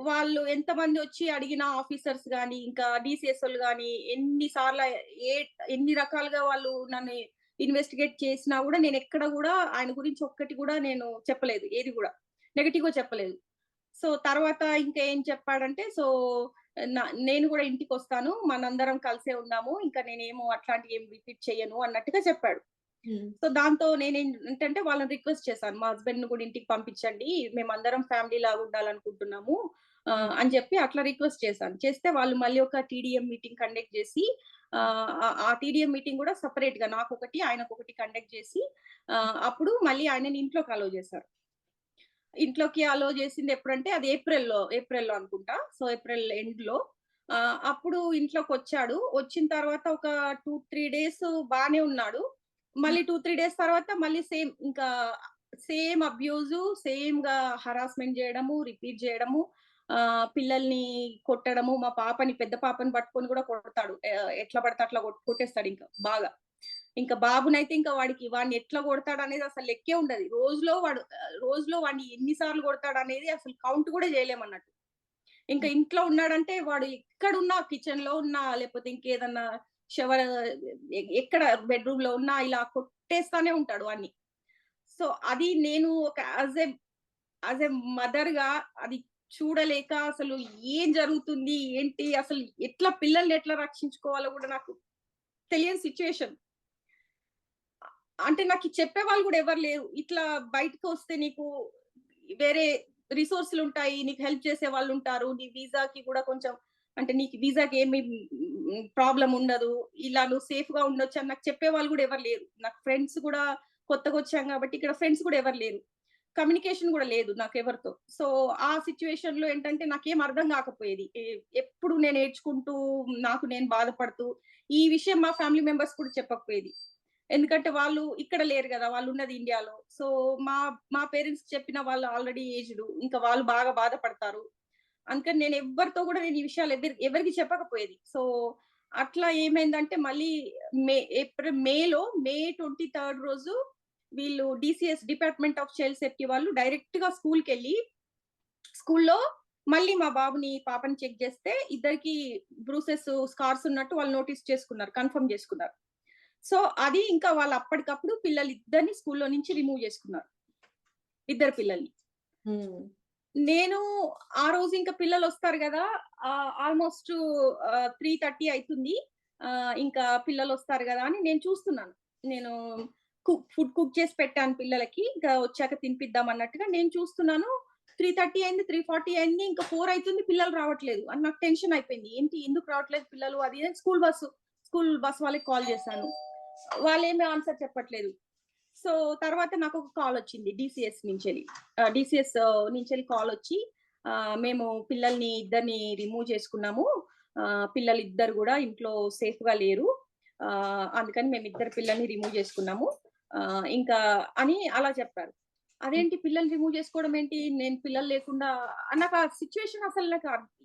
వాళ్ళు ఎంతమంది వచ్చి అడిగినా ఆఫీసర్స్ గాని, ఇంకా డీసీఎస్‌ఓళ్ళు గాని ఎన్ని సార్ల ఏ ఎన్ని రకాలుగా వాళ్ళు నన్ను ఇన్వెస్టిగేట్ చేసినా గూడా నేనెక్కడ గూడా ఆయన గురించి ఒక్కటి గూడా నేను చెప్పలేదు. ఏది గూడా. నెగెటివ్‌గా చెప్పలేదు. సో, తర్వాత ఇంకా ఏం చెప్పాడంటే, నేను గూడా ఇంటికొస్తాను. మనందరం కలిసే ఉందాము. ఇంకా నేనేమో అట్లాంటియేం రిపీట్ చెయ్యను అన్నట్టుగా చెప్పాడు. హ్మ్. సో, దాంతో ఏంటంటే వాళ్ళని రిక్వెస్ట్ చేశాను. మా హస్బెండ్‌ని గూడా ఇంటికి పంపించండి. మేమందరం ఫ్యామిలీ లాగా ఉండాలనుకుంటున్నాము హ్మ్. అని చెప్పి అట్లా రిక్వెస్ట్ చేశాను. చేస్తే వాళ్ళు మళ్ళీ ఒక టీడీఎం మీటింగ్ కండక్ట్ చేసి ఆ టీడీఎం మీటింగ్ గూడా సెపరేట్‌గా నాకొకటి, ఆయనకొకటి కండక్ట్ చేసి అప్పుడు మళ్ళీ ఆయనని ఇంట్లోకి అలో చేశారు. ఇంట్లోకి అలో చేసింది ఎప్పుడంటే అది ఏప్రిల్‌లో అనుకుంటా. సో, ఏప్రిల్ ఎండ్‌లో. అప్పుడు ఇంట్లోకొచ్చాడు. వచ్చిన తర్వాత ఒక 2, 3 డేస్ బానే ఉన్నాడు. హ్మ్. మళ్ళీ 2, 3 డేస్ తర్వాత మళ్ళీ సేమ్ అబ్యూజు, సేమ్‌గా హరాస్మెంట్ జేయడము, రిపీట్ జేయడము. పిల్లల్ని కొట్టడము, మా పాపని పెద్ద పాపని పట్టుకొని కూడా కొడతాడు. ఎట్లా పడితే అట్లా కొట్టేస్తాడు ఇంకా బాగా. ఇంకా బాబునైతే ఇంకా వాడిని ఎట్లా కొడతాడనేది అసలు లెక్కే ఉండదు. రోజులో వాడిని ఎన్ని సార్లు కొడతాడనేది అసలు కౌంట్ కూడా చేయలేమన్నట్టు. ఇంకా ఇంట్లో ఉన్నాడంటే వాడు ఎక్కడున్నా, కిచెన్‌లో ఉన్నా, లేకపోతే ఇంకేదన్నా షవర్ ఎక్కడ బెడ్‌రూమ్‌లో ఉన్నా ఇలా కొట్టేస్తానే ఉంటాడు వాడిని. సో, అది నేను ఒక యాస్ ఎ మదర్‌గా అది చూడలేక అసలు ఏం జరుగుతుంది? ఏంటి? అసలు పిల్లల్ని ఎట్లా రక్షించుకోవాలో గూడా నాకు తెలియని సిట్యుయేషన్. అంటే నాకు చెప్పేవాళ్ళు గూడా ఎవరు లేరు. ఇట్లా బయటకొస్తే నీకు వేరే రిసోర్స్‌లుంటాయి. నీకు హెల్ప్ చేసేవాళ్ళుంటారు. నీ వీసాకి గూడా కొంచెం అంటే నీకు వీసాకి ఏమి ప్రాబ్లమ్ ఉండదు. ఇలా నువ్వు సేఫ్‌గా ఉండొచ్చని నాకు చెప్పేవాళ్ళు గూడా ఎవరు లేరు. నాకు ఫ్రెండ్స్ గూడా కొత్తగొచ్చాం గాబట్టి ఇక్కడ ఫ్రెండ్స్ గూడా ఎవరు లేరు. కమ్యూనికేషన్ గూడా లేదు నాకెవరితో. సో, ఆ సిట్యుయేషన్‌లో ఏంటంటే నాకేం అర్థం గాకపోయేది. ఎప్పుడు నేను ఏడ్చుకుంటూ, నాకు నేను బాధపడుతూ, ఈ విషయం మా ఫ్యామిలీ మెంబర్స్ కూడా చెప్పకపోయేది. ఎందుకంటే వాళ్ళు ఇక్కడ లేరు గదా! వాళ్ళున్నది ఇండియాలో. సో, మా మా పేరెంట్స్‌కి చెప్పిన వాళ్ళు ఆల్రెడీ ఏజ్డ్. ఇంకా వాళ్ళు బాగా బాధపడతారు. అందుకని నేను ఈ విషయాలు ఎవరికీ చెప్పకపోయేది. సో, అట్లా ఏమైందంటే మళ్ళీ మే 23 రోజు వీళ్ళు DCS department of child safety వాళ్ళు డైరెక్ట్‌గా స్కూల్‌లో మళ్ళీ మా పాపని చెక్ చేస్తే ఇద్దరికీ బ్రూసెస్, స్కార్స్ ఉన్నట్టు వాళ్ళు నోటీస్ చేసుకున్నారు. కన్ఫర్మ్ చేసుకున్నారు. సో, అది ఇంకా వాళ్ళు అప్పటికప్పుడు పిల్లలిద్దరిని స్కూల్‌లో నుంచి రిమూవ్ చేసుకున్నారు. ఇద్దరు పిల్లల్ని. హ్మ్. నేను ఆ రోజు ఇంకా పిల్లలొస్తారు గదా! ఆల్‌మోస్ట్ 3:30 అయితుంది. ఇంకా పిల్లలొస్తారు గదా! అని నేను చూస్తున్నాను. నేను ఫుడ్ కుక్ చేసి పెట్టాను పిల్లలకి. ఇంకా వచ్చాక తినిపిద్దాం అన్నట్టుగా నేను చూస్తున్నాను. 3:30 అయింది, 3:40 అయింది. ఇంకా 4 అయితుంది పిల్లలు రావట్లేదు. అని నాకు టెన్షన్ అయిపోయింది. ఏంటి ఎందుకు రావట్లేదు పిల్లలు అది ఇది అని స్కూల్ బస్ వాళ్ళకి కాల్ చేశాను. వాళ్ళేమి ఆన్సర్ చెప్పట్లేదు. సో, తర్వాత నాకొక కాలొచ్చింది డీసీఎస్ నుంచెల్లి కాలొచ్చి మేము పిల్లల్ని ఇద్దరిని రిమూవ్ చేసుకున్నాము. పిల్లలిద్దరు గూడా ఇంట్లో సేఫ్‌గా లేరు. అందుకని మేమిద్దరు పిల్లల్ని రిమూవ్ చేసుకున్నాము. ఇంకా అని అలా చెప్పారు. అదేంటి పిల్లల్ని రిమూవ్ చేసుకోవడం ఏంటి? నేను పిల్లలు లేకుండా నాకు ఆ సిట్యుయేషన్ అసలు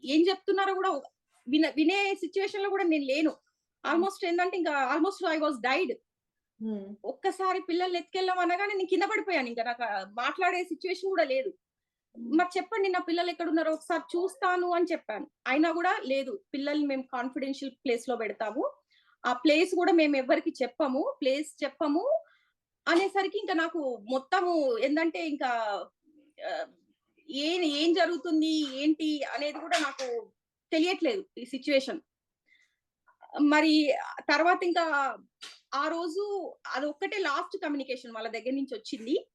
ఏం చెప్తున్నారో గూడా వినే సిట్యుయేషన్‌లో గూడా నేను లేను. ఆల్‌మోస్ట్ ఏందంటే ఇంకా ఆల్‌మోస్ట్ ఐ వాస్ డైడ్. హ్మ్. ఒక్కసారి పిల్లల్ని ఎత్తుకెళ్ళాం అనగానే నేను కింద పడిపోయాను. ఇంకా నాకు మాట్లాడే సిట్యుయేషన్ గూడా లేదు. మరి చెప్పండి నా పిల్లలు ఎక్కడున్నారో ఒకసారి చూస్తాను అని చెప్పాను. అయినా గూడా లేదు. పిల్లల్ని మేము కాన్ఫిడెన్షియల్ ప్లేస్‌లో పెడతాము. ఆ ప్లేస్ గూడా మేము ఎవ్వరికీ చెప్పము అనేసరికి ఇంకా నాకు మొత్తము ఏందంటే ఇంకా ఆహ్, ఏం జరుగుతుంది? ఏంటి? అనేది గూడా నాకు తెలియట్లేదు ఈ సిట్యుయేషన్. మరి తర్వాత ఇంకా ఆ రోజు అదొక్కటే లాస్ట్ కమ్యూనికేషన్ వాళ్ళ దగ్గర నుంచి వచ్చింది.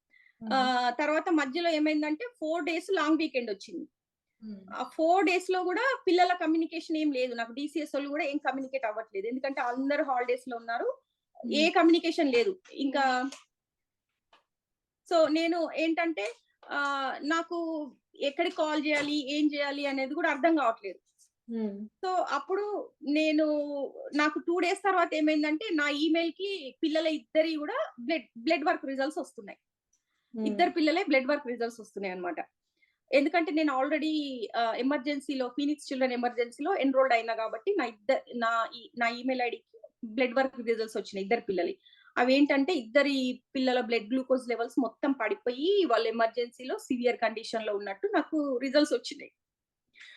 హ్మ్. తర్వాత మధ్యలో ఏమైందంటే 4 డేస్ లాంగ్ వీకెండ్ వచ్చింది. హ్మ్. ఆ 4 డేస్‌లో గూడా పిల్లల కమ్యూనికేషన్ ఏం లేదు. నాకు డీసీఎసోళ్ళు గూడా ఏం కమ్యూనికేట్ అవ్వట్లేదు. ఎందుకంటే అందరూ హాలిడేస్‌లో ఉన్నారు. ఏ హ్మ్. కమ్యూనికేషన్ లేదు. ఇంకా సో, నేను ఏంటంటే నాకు ఎక్కడికి కాల్ జేయాలి? ఏం జేయాలి? అనేది గూడా అర్థం గావట్లేదు. హ్మ్. సో, అప్పుడు నేను నాకు 2 డేస్ తర్వాత ఏమైందంటే, నా ఈమెయిల్‌కి పిల్లల ఇద్దరియి గూడా బ్లడ్ వర్క్ రిజల్ట్స్ ఒస్తున్నాయి. హ్మ్. ఇద్దరు పిల్లలే బ్లడ్ వర్క్ రిజల్ట్స్ ఒస్తున్నాయన్నమాట. ఎందుకంటే నేను ఆల్రెడీ ఫీనిక్స్ చిల్డ్రన్ ఎమర్జెన్సీలో ఎన్‌రోల్డ్ అయినా గాబట్టి, నా ఈమెయిల్ ఐడీకి బ్లడ్ వర్క్ రిజల్ట్స్ ఒచ్చినాయి ఇద్దరు పిల్లలయి. అవేంటంటే, ఇద్దరి పిల్లల బ్లడ్ గ్లూకోజ్ లెవెల్స్ మొత్తం పడిపోయి, వాళ్ళు ఎమర్జెన్సీలో సివియర్ కండిషన్‌లో ఉన్నట్టు నాకు రిజల్ట్స్ ఒచ్చినాయి.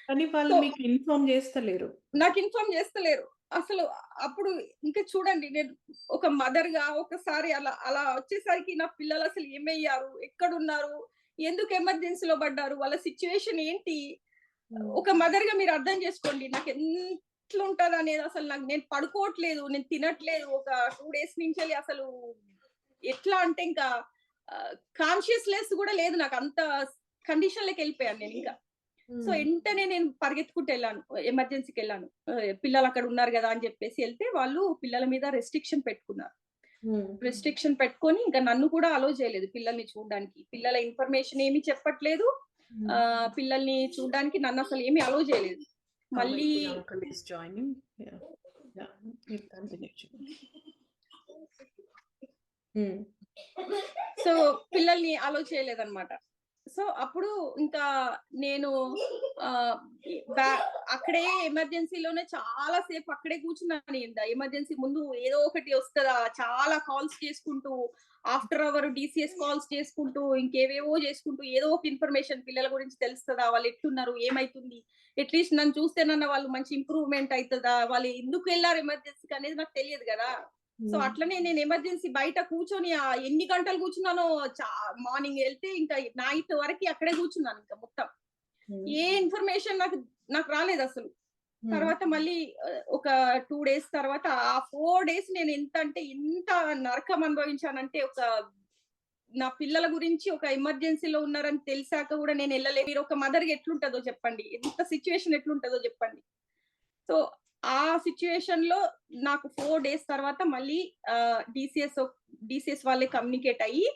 కానీ వాళ్ళు సో మీకు ఇన్ఫార్మ్ చేస్తలేరు. నాకు ఇన్ఫార్మ్ చేస్తలేరు. అసలు అప్పుడు ఇంకా చూడండి నేను ఒక మదర్‌గా ఒకసారి అలా అలా వచ్చేసరికి నా పిల్లలసలు ఏమయ్యారు? ఎక్కడున్నారు? ఎందుకు ఎమర్జెన్సీలో పడ్డారు? వాళ్ళ సిట్యుయేషన్ ఏంటి? హ్మ్. ఒక మదర్‌గా మీరు అర్థం చేసుకోండి. నాకెంట్లుంటదనేది అసలు నేను పడుకోవట్లేదు. నేను తినట్లేదు. ఒక 2 డేస్ నుంచెల్లి అసలు ఎట్లా అంటే ఇంకా కాన్షియస్‌నెస్ గూడా లేదు నాకు. అంత కండిషన్‌లోకెళ్ళిపోయాను నేనింకా. సో, హ్మ్. ఎంటనే నేను పరిగెత్తుకుంటెళ్ళాను. ఎమర్జెన్సీకెళ్ళాను. పిల్లలక్కడ ఉన్నారు గదా! అని జెప్పేసి ఎళ్తే వాళ్ళు పిల్లల మీద రెస్ట్రిక్షన్ పెట్టుకున్నారు. హ్మ్. రెస్ట్రిక్షన్ పెట్టుకొని ఇంకా నన్ను కూడా అలో చేయలేదు పిల్లల్ని చూడ్డానికి. పిల్లల ఇన్ఫర్మేషన్ ఏమి చెప్పట్లేదు. హ్మ్. పిల్లల్ని చూడ్డానికి నన్నసలు ఏమి అలో చేయలేదు. Wait, మళ్ళీ the uncle is joining. Yeah. Yeah. You continue. హ్మ్. సో, పిల్లల్ని అలో చేయలేదన్నమాట. సో అప్పుడు ఇంకా నేను ఆహ్, బ్యా అక్కడే ఎమర్జెన్సీలోనే చాలా సేపు అక్కడే కూర్చున్నాను. ఎమర్జెన్సీ ముందు ఏదో ఒకటి వస్తదా, చాలా కాల్స్ చేసుకుంటూ, ఆఫ్టర్ అవర్ డీసీఎస్ కాల్స్ చేసుకుంటూ, ఇంకేవేవో చేసుకుంటూ, ఏదో ఒక ఇన్ఫర్మేషన్ పిల్లల గురించి తెలుస్తదా, వాళ్ళు ఎట్లున్నారు, ఏమైతుంది, అట్లీస్ట్ నన్ను చూస్తేనన్నా వాళ్ళు మంచి ఇంప్రూవ్‌మెంట్ అయితదా, వాళ్ళు ఎందుకు వెళ్లారు ఎమర్జెన్సీకి అనేది నాకు తెలియదు గదా! సో అట్లనే నేను ఎమర్జెన్సీ బయట కూర్చొని ఎన్ని గంటలు కూర్చున్నానో, చా మార్నింగ్ ఎళ్తే ఇంకా నైట్ వరకి అక్కడే కూర్చున్నాను ఇంకా మొత్తం. ఏ ఇన్ఫర్మేషన్ నాకు రాలేదసలు. తర్వాత మళ్ళీ ఒక 2 డేస్ తర్వాత ఆ 4 డేస్ నేను ఎంత నరకం అనుభవించానంటే, నా పిల్లల గురించి ఒక ఎమర్జెన్సీలో ఉన్నారని తెలిసాక గూడా నేనెళ్ళలేదు. మీరొక మదర్‌గా ఎట్లుంటదో చెప్పండి. ఎంత సిట్యుయేషన్ ఎట్లుంటదో చెప్పండి. సో, ఆ సిట్యుయేషన్‌లో నాకు 4 డేస్ తర్వాత మళ్ళీ డీసీఎస్ వాళ్ళే కమ్యూనికేట్ అయ్యి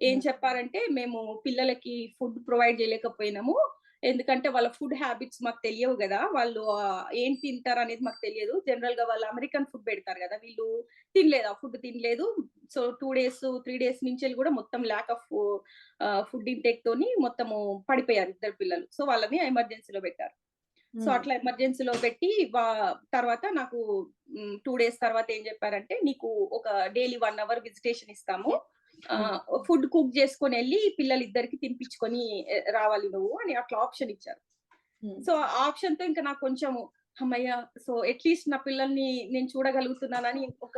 ఏం చెప్పారంటే, "మేము పిల్లలకి ఫుడ్ ప్రొవైడ్ చేయలేకపోయినాము. ఎందుకంటే వాళ్ళ ఫుడ్ హ్యాబిట్స్ మాకు తెలియవు గదా! వాళ్ళు ఏం తింటారనేది మాకు తెలియదు. జనరల్‌గా వాళ్ళు అమెరికన్ ఫుడ్ పెడతారు గదా! వీళ్ళు తినలేదు. ఆ ఫుడ్ తినలేదు. సో 2 డేస్, 3 డేస్ నుంచెల్లి గూడా మొత్తం ల్యాక్ ఆఫ్ ఫుడ్ ఇంటేక్ తోని మొత్తము పడిపోయారు ఇద్దరు పిల్లలు. సో వాళ్ళని ఎమర్జెన్సీలో పెట్టారు. సో అట్లా ఎమర్జెన్సీలో పెట్టి తర్వాత నాకు 2 డేస్ తర్వాత ఏం చెప్పారంటే, "నీకు ఒక డైలీ 1 అవర్ విజిటేషన్ ఇస్తాము. ఫుడ్ కుక్ చేసుకొని ఎళ్లి పిల్లలిద్దరికి తినిపించుకొని రావాలి నువ్వు" అని అట్లా ఆప్షన్ ఇచ్చారు. సో ఆ ఆప్షన్‌తో ఇంకా నాకు కొంచెము హమ్మయ్య! సో అట్‌లీస్ట్ నా పిల్లల్ని నేను చూడగలుగుతున్నానని ఒక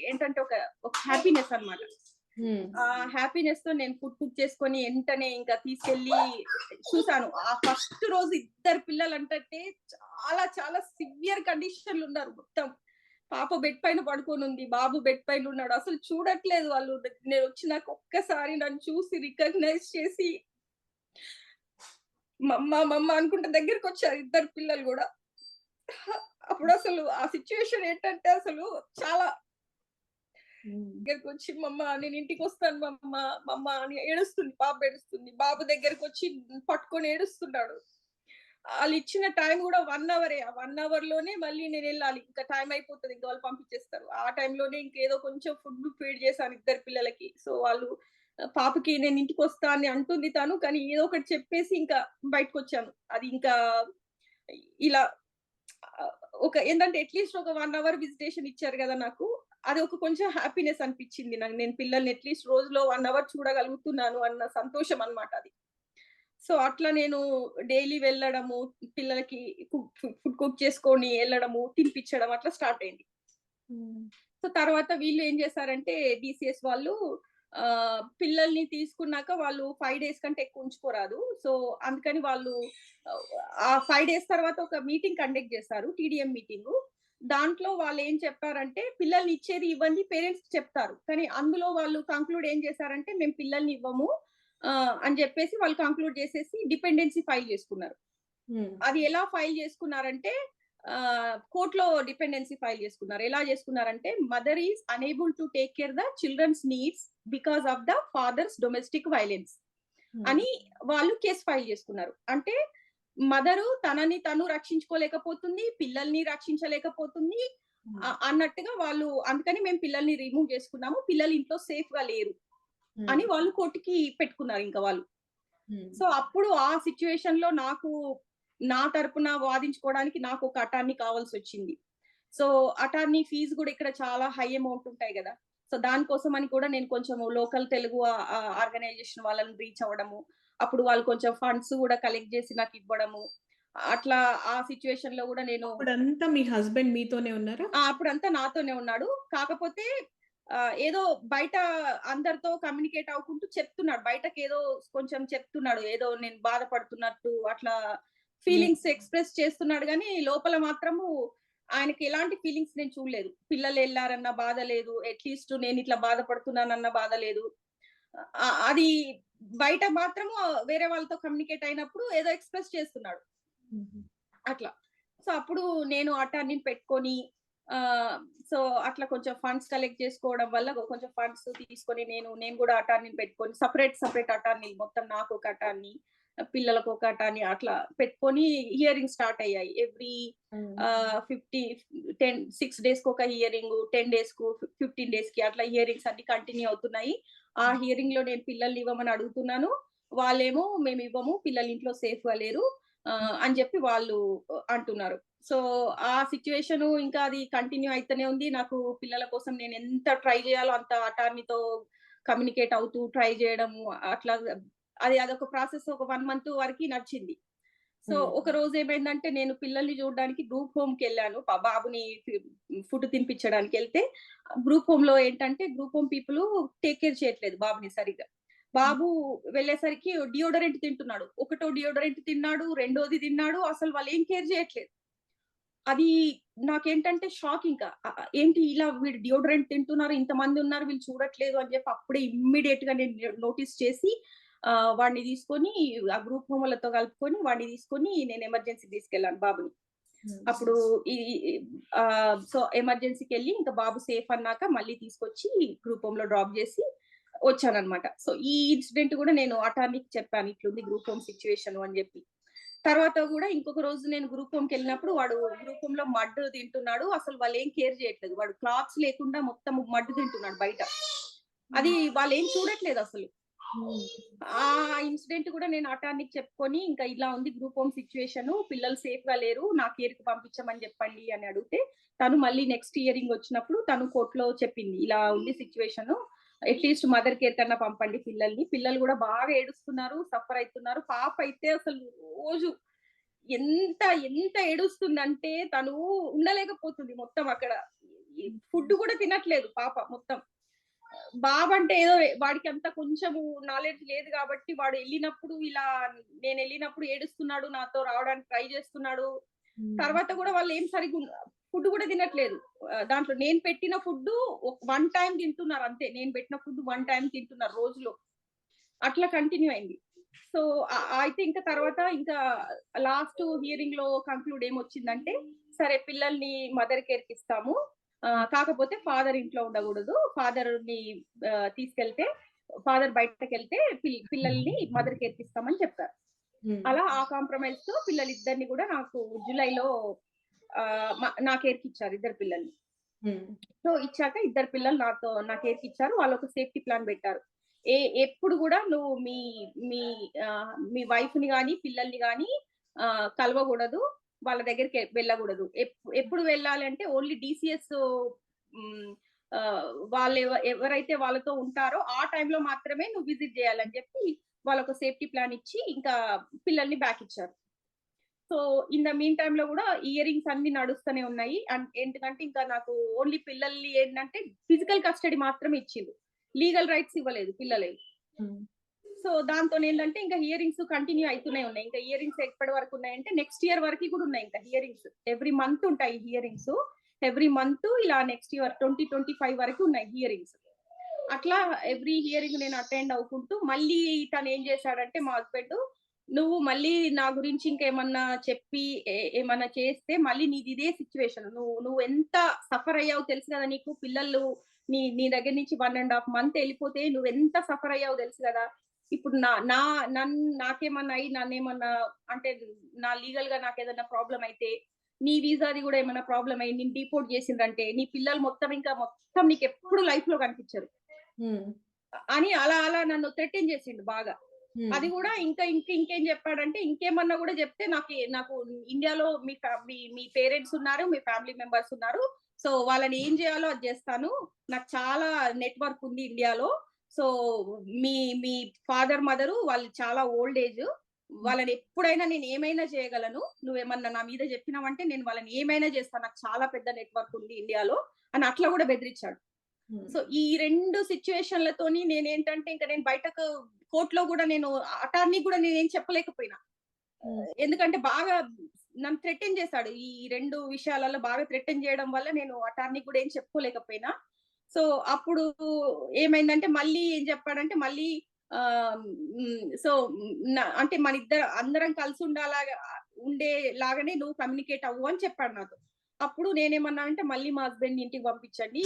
ఏంటంటే ఒక హ్యాపీనెస్ అన్నమాట. ఆ హ్యాపీనెస్‌తో నేను ఫుడ్ కుక్ చేసుకొని ఎంటనే ఇంకా తీసుకెళ్ళి చూసాను. ఆ ఫస్ట్ రోజు ఇద్దరు పిల్లలంటంటే చాలా చాలా సివియర్ కండిషన్‌లో ఉన్నారు మొత్తం. పాప బెడ్ పైన పడుకొనుంది. బాబు బెడ్ పైన ఉన్నాడు. అసలు చూడట్లేదు వాళ్ళు. నేనొచ్చినాక ఒక్కసారి నన్ను చూసి రికగ్నైజ్ చేసి మమ్మ మమ్మ అనుకుంట దగ్గరకొచ్చారు ఇద్దరు పిల్లలు గూడా. అప్పుడసలు ఆ సిట్యుయేషన్ ఏంటంటే అసలు చాలా దగ్గరకొచ్చి మమ్మ నేను ఇంటికొస్తాను మమ్మ, మమ్మ అని ఏడుస్తుంది. పాప ఏడుస్తుంది. బాబు దగ్గరకొచ్చి పట్టుకొని ఏడుస్తున్నాడు. ఆళ్ళిచ్చిన టైం గూడా 1 అవరే. ఆ 1 అవర్‌లోనే మళ్ళీ నేనెళ్ళాలి. ఇంకా టైం అయిపోతది. ఇంక వాళ్ళు పంపించేస్తారు. ఆ టైంలోనే ఇంకేదో కొంచెం ఫుడ్ ఫీడ్ చేశాను ఇద్దరు పిల్లలకి. సో, వాళ్ళు పాపకి నేను ఇంటికొస్తా అని అంటుంది తను. కానీ ఏదో ఒకటి చెప్పేసి ఇంకా బయటకొచ్చాను. అది ఇంకా ఇలా ఆహ్, ఏంటంటే అట్‌లీస్ట్ ఒక 1 అవర్ విజిటేషన్ ఇచ్చారు గదా నాకు. అది ఒక కొంచెం హ్యాపీనెస్ అనిపిచ్చింది నాకు. నేను పిల్లల్ని అట్‌లీస్ట్ రోజులో 1 అవర్ చూడగలుగుతున్నాను అన్న సంతోషం అన్నమాట అది. సో, అట్లా నేను డైలీ వెళ్ళడము, పిల్లలకి ఫుడ్ కుక్ చేసుకొని ఎళ్ళడము, తినిపిచ్చడం అట్లా స్టార్ట్ అయింది. సో, తర్వాత వీళ్ళు ఏం చేశారంటే డీసీఎస్ వాళ్ళు పిల్లల్ని తీసుకున్నాక వాళ్ళు 5 డేస్ కంటే ఎక్కువ ఉంచుకోరాదు. సో, అందుకని వాళ్ళు ఆహ్, ఆ 5 డేస్ తర్వాత ఒక మీటింగ్ కండక్ట్ చేశారు. TDM meeting. దాంట్లో వాళ్ళేం చెప్పారంటే, పిల్లల్ని ఇచ్చేది ఇవ్వండి పేరెంట్స్‌కి చెప్తారు. కానీ అందులో వాళ్ళు కంక్లూడ్ ఏం చేశారంటే, మేము పిల్లల్ని ఇవ్వము అని చెప్పేసి వాళ్ళు కంక్లూడ్ చేసేసి డిపెండెన్సీ ఫైల్ చేసుకున్నారు. అది ఎలా ఫైల్ చేసుకున్నారంటే కోర్ట్‌లో డిపెండెన్సీ ఫైల్ చేసుకున్నారు. ఎలా చేసుకున్నారంటే, mother is unable to take care the children's needs because of the father's domestic violence అని వాళ్ళు కేస్ ఫైల్ చేసుకున్నారు. అంటే మదరు తనని తను రక్షించుకోలేకపోతుంది, పిల్లల్ని రక్షించలేకపోతుంది అన్నట్టుగా వాళ్ళు అందుకని మేము పిల్లల్ని రిమూవ్ చేసుకున్నాము. పిల్లలు ఇంట్లో సేఫ్‌గా లేరు అని వాళ్ళు కోర్ట్‌కి పెట్టుకున్నారు ఇంక వాళ్ళు. సో, అప్పుడు ఆ సిట్యుయేషన్‌లో నా తరపున వాదించుకోవడానికి నాకొక అటార్నీ కావాల్సొచ్చింది. సో, అటార్నీ ఫీస్ గూడా ఇక్కడ చాలా హై అమౌంట్ ఉంటాయి గదా! సో, దానికోసమని కూడా నేను కొంచెం లోకల్ తెలుగు ఆర్గనైజేషన్ వాళ్ళని రీచ్ అవ్వడము. అప్పుడు వాళ్ళు కొంచెం ఫండ్స్ గూడా కలెక్ట్ జేసి నాకివ్వడము. అట్లా ఆ సిట్యుయేషన్‌లో గూడా నేను అప్పుడంతా మీ హస్బెండ్ మీతోనే ఉన్నారా? అప్పుడంతా నాతోనే ఉన్నాడు. కాకపోతే ఏదో బయట అందరితో కమ్యూనికేట్ అవ్వుకుంటూ చెప్తున్నాడు. బయటకేదో కొంచెం చెప్తున్నాడు. ఏదో నేను బాధపడుతున్నట్టు అట్లా ఫీలింగ్స్ ఎక్స్‌ప్రెస్ చేస్తున్నాడు గానీ, లోపల మాత్రము ఆయనకి ఎలాంటి ఫీలింగ్స్ నేను చూడలేదు. పిల్లలెళ్లారన్న బాధ లేదు. అట్‌లీస్ట్ నేనిట్లా బాధపడుతున్నానన్న బాధ లేదు. అది బయట మాత్రము వేరే వాళ్ళతో కమ్యూనికేట్ అయినప్పుడు ఏదో ఎక్స్‌ప్రెస్ చేస్తున్నాడు. అట్లా. సో, అప్పుడు నేను అటార్నీని పెట్టుకొని ఆహ్, సో, అట్లా కొంచెం ఫండ్స్ కలెక్ట్ చేసుకోవడం వల్ల కొంచెం ఫండ్స్ తీసుకొని నేను గూడా అటార్నీని పెట్టుకొని సెపరేట్ అటార్నీలు మొత్తం నాకొక అటార్నీ, పిల్లలకొక అటార్నీ అట్లా పెట్టుకొని హియరింగ్స్ స్టార్ట్ అయ్యాయి. ఎవ్రీ 6 డేస్‌కొక హియరింగు, 10 డేస్‌కు, 15 డేస్‌కి అట్లా హియరింగ్స్ అన్నీ కంటిన్యూ అవుతున్నాయి. ఆ హియరింగ్‌లో నేను పిల్లల్ని ఇవ్వమని అడుగుతున్నాను. వాళ్ళేమో మేమివ్వము, పిల్లలు ఇంట్లో సేఫ్‌గా లేరు అని చెప్పి వాళ్ళు అంటున్నారు. సో, ఆ సిట్యుయేషను ఇంకా అది కంటిన్యూ అయితనే ఉంది. నాకు పిల్లల కోసం నేను ఎంత ట్రై జేయాలో అంత అటార్నీతో కమ్యూనికేట్ అవుతూ ట్రై జేయడము అట్లా అదొక ప్రాసెస్ ఒక 1 మంత్ వరకి నడిచింది. సో, ఒకరోజు ఏమైందంటే నేను పిల్లల్ని చూడడానికి గ్రూప్ హోమ్‌కెళ్ళాను. బాబుని ఫుడ్ తినిపించడానికెళ్తే గ్రూప్ హోమ్‌లో ఏంటంటే group home people take care చేయట్లేదు బాబుని సరిగ్గా. బాబు వెళ్ళేసరికి డియోడరెంట్ తింటున్నాడు. ఒకటో డియోడరెంట్ తిన్నాడు, రెండోది తిన్నాడు. అసలు వాళ్ళేం కేర్ చేయట్లేదు. అది నాకేంటంటే షాక్ ఇంకా. ఏంటి ఇలా వీడు డియోడరెంట్ తింటున్నారు, ఇంతమందున్నారు వీళ్ళు చూడట్లేదు అని చెప్పి అప్పుడే ఇమ్మీడియేట్‌గా నేను నోటీస్ చేసి వాడిని తీసుకొని ఆ గ్రూప్ హోమోలతో కలుపుకొని వాడిని తీసుకొని నేను ఎమర్జెన్సీకి తీసుకెళ్ళాను బాబుని. అప్పుడు ఈ సో, ఎమర్జెన్సీకెళ్ళి ఇంకా బాబు సేఫ్ అన్నాక మళ్ళీ తీసుకొచ్చి గ్రూప్ హోమ్‌లో డ్రాప్ చేసి వచ్చానన్నమాట. సో, ఈ ఇన్సిడెంట్ కూడా నేను అటార్నీకి చెప్పాను. ఇట్లుంది గ్రూప్ హోమ్ సిట్యుయేషన్ అని చెప్పి. తర్వాత గూడా ఇంకొక రోజు నేను గ్రూప్ హోమ్‌కెళ్ళినప్పుడు వాడు గ్రూప్ హోమ్‌లో మడ్ తింటున్నాడు. అసలు వాళ్ళేం కేర్ చేయట్లేదు. వాడు క్లాత్స్ లేకుండా మొత్తం మడ్ తింటున్నాడు బయట. అది వాళ్ళేం చూడట్లేదసలు. ఆ ఇన్సిడెంట్ కూడా నేను అటార్నీకి చెప్పుకొని ఇంకా ఇలా ఉంది గ్రూప్ హోమ్ సిట్యుయేషను. పిల్లలు సేఫ్‌గా లేరు. నా కేర్‌కి పంపించమని చెప్పండి అని అడిగితే, తను మళ్ళీ నెక్స్ట్ హియరింగ్ వచ్చినప్పుడు తను కోర్ట్‌లో చెప్పింది. ఇలా ఉంది సిట్యుయేషను. అట్‌లీస్ట్ మదర్ కేర్ కన్నా పంపండి పిల్లల్ని. పిల్లలు కూడా బాగా ఏడుస్తున్నారు, సఫర్ అయితున్నారు. పాప అయితే అసలు రోజు ఎంత ఎంత ఏడుస్తుందంటే తను ఉండలేకపోతుంది మొత్తం అక్కడ. ఫుడ్ కూడా తినట్లేదు పాప మొత్తం. బాబంటే ఏదో వాడికి అంత కొంచెము నాలెడ్జ్ లేదు గాబట్టి వాడు నేనెళ్ళినప్పుడు ఏడుస్తున్నాడు. నాతో రావడానికి ట్రై చేస్తున్నాడు. తర్వాత గూడా వాళ్ళేం ఫుడ్ గూడా తినట్లేదు. దాంట్లో నేను పెట్టిన ఫుడ్డు 1 టైమ్ తింటున్నారు అంతే. నేను పెట్టిన ఫుడ్ 1 టైమ్ తింటున్నారు రోజులో. అట్లా కంటిన్యూ అయింది. సో, అయితే ఇంకా తర్వాత ఇంకా లాస్ట్ హియరింగ్‌లో కంక్లూడ్ ఏమొచ్చిందంటే, సరే పిల్లల్ని మదర్ కేర్‌కిస్తాము. కాకపోతే ఫాదర్ ఇంట్లో ఉండగూడదు. తీసుకెళ్తే ఫాదర్ బయటకెళ్తే పిల్లల్ని మదర్ కేర్‌కిస్తామని చెప్పారు. అలా ఆ కాంప్రమైజ్‌తో పిల్లలిద్దరిని గూడా నాకు జులైలో నా కేర్‌కిచ్చారు ఇద్దరు పిల్లల్ని. సో, ఇచ్చాక ఇద్దరు పిల్లలు నా కేర్‌కిచ్చారు. వాళ్ళొక సేఫ్టీ ప్లాన్ బెట్టారు. ఎప్పుడు గూడా నువ్వు మీ వైఫ్‌ని గాని, పిల్లల్ని గాని కలవగూడదు. వాళ్ళ దగ్గరికి వెళ్ళగూడదు. ఎప్పుడు వెళ్ళాలంటే ఓన్లీ డీసీఎస్ హ్మ్. ఎవరైతే వాళ్ళతో ఉంటారో ఆ టైంలో మాత్రమే నువ్వు విజిట్ జేయాలని జెప్పి వాళ్ళొక సేఫ్టీ ప్లాన్ ఇచ్చి ఇంకా పిల్లల్ని బ్యాక్ ఇచ్చారు. సో, ఇన్ ద మీన్ టైమ్‌లో గూడా ఇయరింగ్స్ అన్నీ నడుస్తూనే ఉన్నాయి. ఎందుకంటే ఇంకా నాకు ఓన్లీ పిల్లల్ని ఏంటంటే ఫిజికల్ కస్టడీ మాత్రమే ఇచ్చిర్రు. లీగల్ రైట్స్ ఇవ్వలేదు పిల్లలవి. సో, దాంతోనేంటంటే ఇంకా హియరింగ్స్ కంటిన్యూ అయితూనే ఉన్నాయి. ఇంకా హియరింగ్స్ ఎప్పటి వరకు ఉన్నాయంటే నెక్స్ట్ ఇయర్ వరకి కూడా ఉన్నాయి ఇంకా హియరింగ్స్. ఎవ్రీ మంత్ ఉంటాయి హియరింగ్స్. ఎవ్రీ మంత్ ఇలా నెక్స్ట్ ఇయర్ 2025 వరకు ఉన్నాయి హియరింగ్స్. అట్లా ఎవ్రీ హియరింగ్ నేను అటెండ్ అవ్వుకుంటూ మళ్ళీ తనేం చేశాడంటే మా హస్బెండ్, "నువ్వు మళ్ళీ నా గురించి ఇంకేమన్నా చెప్పి ఏమన్నా చేస్తే మళ్ళీ నీది ఇదే సిట్యుయేషన్. నువ్వెంత సఫర్ అయ్యావో తెలుసు కదా నీకు. పిల్లలు నీ నీ దగ్గర నుంచి 1 ½ మంత్ ఎళ్ళిపోతే నువ్వెంత సఫర్ అయ్యావో తెలుసు కదా! ఇప్పుడు నా నా నాకేమన్నా అయ్యి నన్నేమన్నా అంటే నా లీగల్‌గా నాకేదన్నా ప్రాబ్లమ్ అయితే, నీ వీసాది గూడా ఏమన్నా ప్రాబ్లమ్ అయ్యి నిన్ను డీపోర్ట్ చేసిండ్రంటే, నీ పిల్లలు మొత్తం నీకెప్పుడు లైఫ్‌లో కనిపించరు." అని అలా అలా నన్ను థ్రెటన్ చేసిండు బాగా. అది గూడా ఇంకేం చెప్పాడంటే, ఇంకేమన్నా గూడా చెప్తే నాకు ఇండియాలో మీ పేరెంట్స్ ఉన్నారు. మీ ఫ్యామిలీ మెంబర్స్ ఉన్నారు. సో, వాళ్ళని ఏం జేయాలో అది జేస్తాను. నాకు చాలా నెట్‌వర్క్ ఉంది ఇండియాలో. సో, మీ మీ ఫాదర్, మదరు వాళ్ళు చాలా ఓల్డ్ ఏజ్. వాళ్ళని ఎప్పుడైనా నేను ఏమైనా చేయగలను. నువ్వేమన్నా నా మీద చెప్పినావంటే నేను వాళ్ళని ఏమైనా చేస్తాను. నాకు చాలా పెద్ద నెట్‌వర్క్ ఉంది ఇండియాలో అని అట్లా గూడా బెదిరించాడు. సో, ఈ 2 సిట్యుయేషన్‌లతోని నేనేంటంటే ఇంక నేను బయటకు కోర్ట్‌లో గూడా నేను అటార్నీకి గూడా నేనేం చెప్పలేకపోయినా. ఎందుకంటే బాగా నన్ను థ్రెటన్ చేశాడు. ఈ 2 విషయాలలో బాగా థ్రెటన్ చేయడం వల్ల నేను అటార్నీకి గూడా ఏం చెప్పుకోలేకపోయినా. సో, అప్పుడు ఏమైందంటే మళ్ళీ ఏం చెప్పాడంటే మళ్ళీ సో, అంటే అందరం కలిసి ఉండేలాగానే నువ్వు కమ్యూనికేట్ అవ్వు అని చెప్పాడు నాతో. అప్పుడు నేనేమన్నా అంటే మళ్ళీ మా హస్బెండ్‌ని ఇంటికి పంపించండి.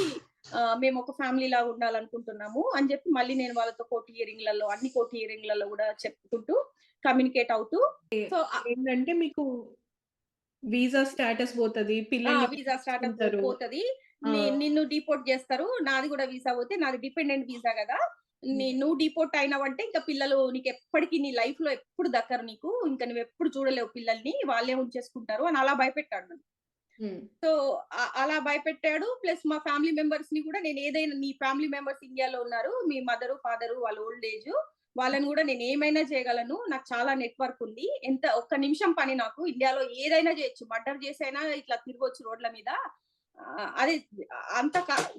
మేము ఒక ఫ్యామిలీ లాగా ఉండాలనుకుంటున్నాము అని చెప్పి మళ్ళీ నేను వాళ్ళతో అన్ని కోర్ట్ హియరింగ్‌లలో గూడా చెప్పుకుంటూ కమ్యూనికేట్ అవుతూ సో, ఏంటంటే మీకు వీసా స్టేటస్ పోతది. పిల్లల్ని వీసా స్టార్టప్ తీసుకుంటారు. పోతది. ఆ! నిన్ను డిపోర్ట్ జేస్తారు. నాది గూడా వీసా పోతే నాది డిపెండెంట్ వీసా గదా! నువ్వు డిపోర్ట్ అయినావంటే ఇంకా పిల్లలు నీకు ఎప్పటికీ నీ లైఫ్ లో ఎప్పుడు దక్కరు నీకు, ఇంకా నువ్వు ఎప్పుడు చూడలేవు పిల్లల్ని, వాళ్ళే ఉంచేసుకుంటారు అని అలా భయపెట్టాడు నన్ను. సో అలా భయపెట్టాడు. ప్లస్ మా ఫ్యామిలీ మెంబర్స్ ని కూడా నేను ఏదైనా, నీ ఫ్యామిలీ మెంబర్స్ ఇండియాలో ఉన్నారు, మీ మదరు ఫాదరు వాళ్ళ ఓల్డ్ ఏజ్, వాళ్ళని కూడా నేను ఏమైనా చేయగలను, నాకు చాలా నెట్వర్క్ ఉంది, ఎంత ఒక్క నిమిషం పని నాకు ఇండియాలో ఏదైనా చేయొచ్చు, మర్డర్ చేసైనా ఇట్లా తిరగొచ్చు రోడ్ల మీద. అదే అంత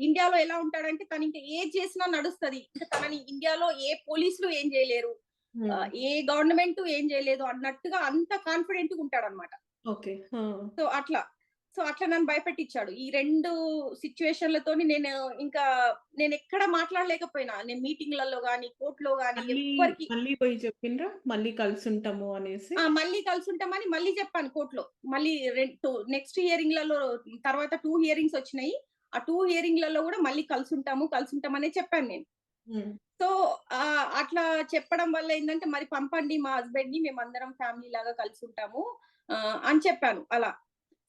ఇండియాలో ఎలా ఉంటాడంటే తను ఇంకా ఏది చేసినా నడుస్తది, ఇంకా తనని ఇండియాలో ఏ పోలీసులు ఏం చేయలేరు, ఏ గవర్నమెంట్ ఏం చేయలేదు అన్నట్టుగా అంత కాన్ఫిడెంట్ గా ఉంటాడన్నమాట. ఓకే. సో అట్లా నన్ను భయపెట్టించాడు. ఈ 2 సిట్యుయేషన్‌లతోని ఇంకా నేను ఎక్కడ మాట్లాడలేకపోయినా. నేను మీటింగ్‌లలో గాని, కోర్ట్‌లో గాని ఎవ్వరికి మళ్ళీ పోయి చెప్పిండ్రా? మళ్ళీ కలిసుంటాము అనేసి? మళ్ళీ కలుసుంటామని మళ్ళీ చెప్పాను కోర్ట్‌లో. మళ్ళీ నెక్స్ట్ హియరింగ్‌లలో తర్వాత 2 హియరింగ్స్ వచ్చినాయి. ఆ 2 హియరింగ్‌లలో కూడా మళ్ళీ కలుసుంటామనే చెప్పాను నేను. సో అట్లా చెప్పడం వల్ల ఏందంటే, మరి పంపండి మా హస్బెండ్‌ని, మేమందరం ఫ్యామిలీ లాగా కలిసుంటాము అని చెప్పాను అలా.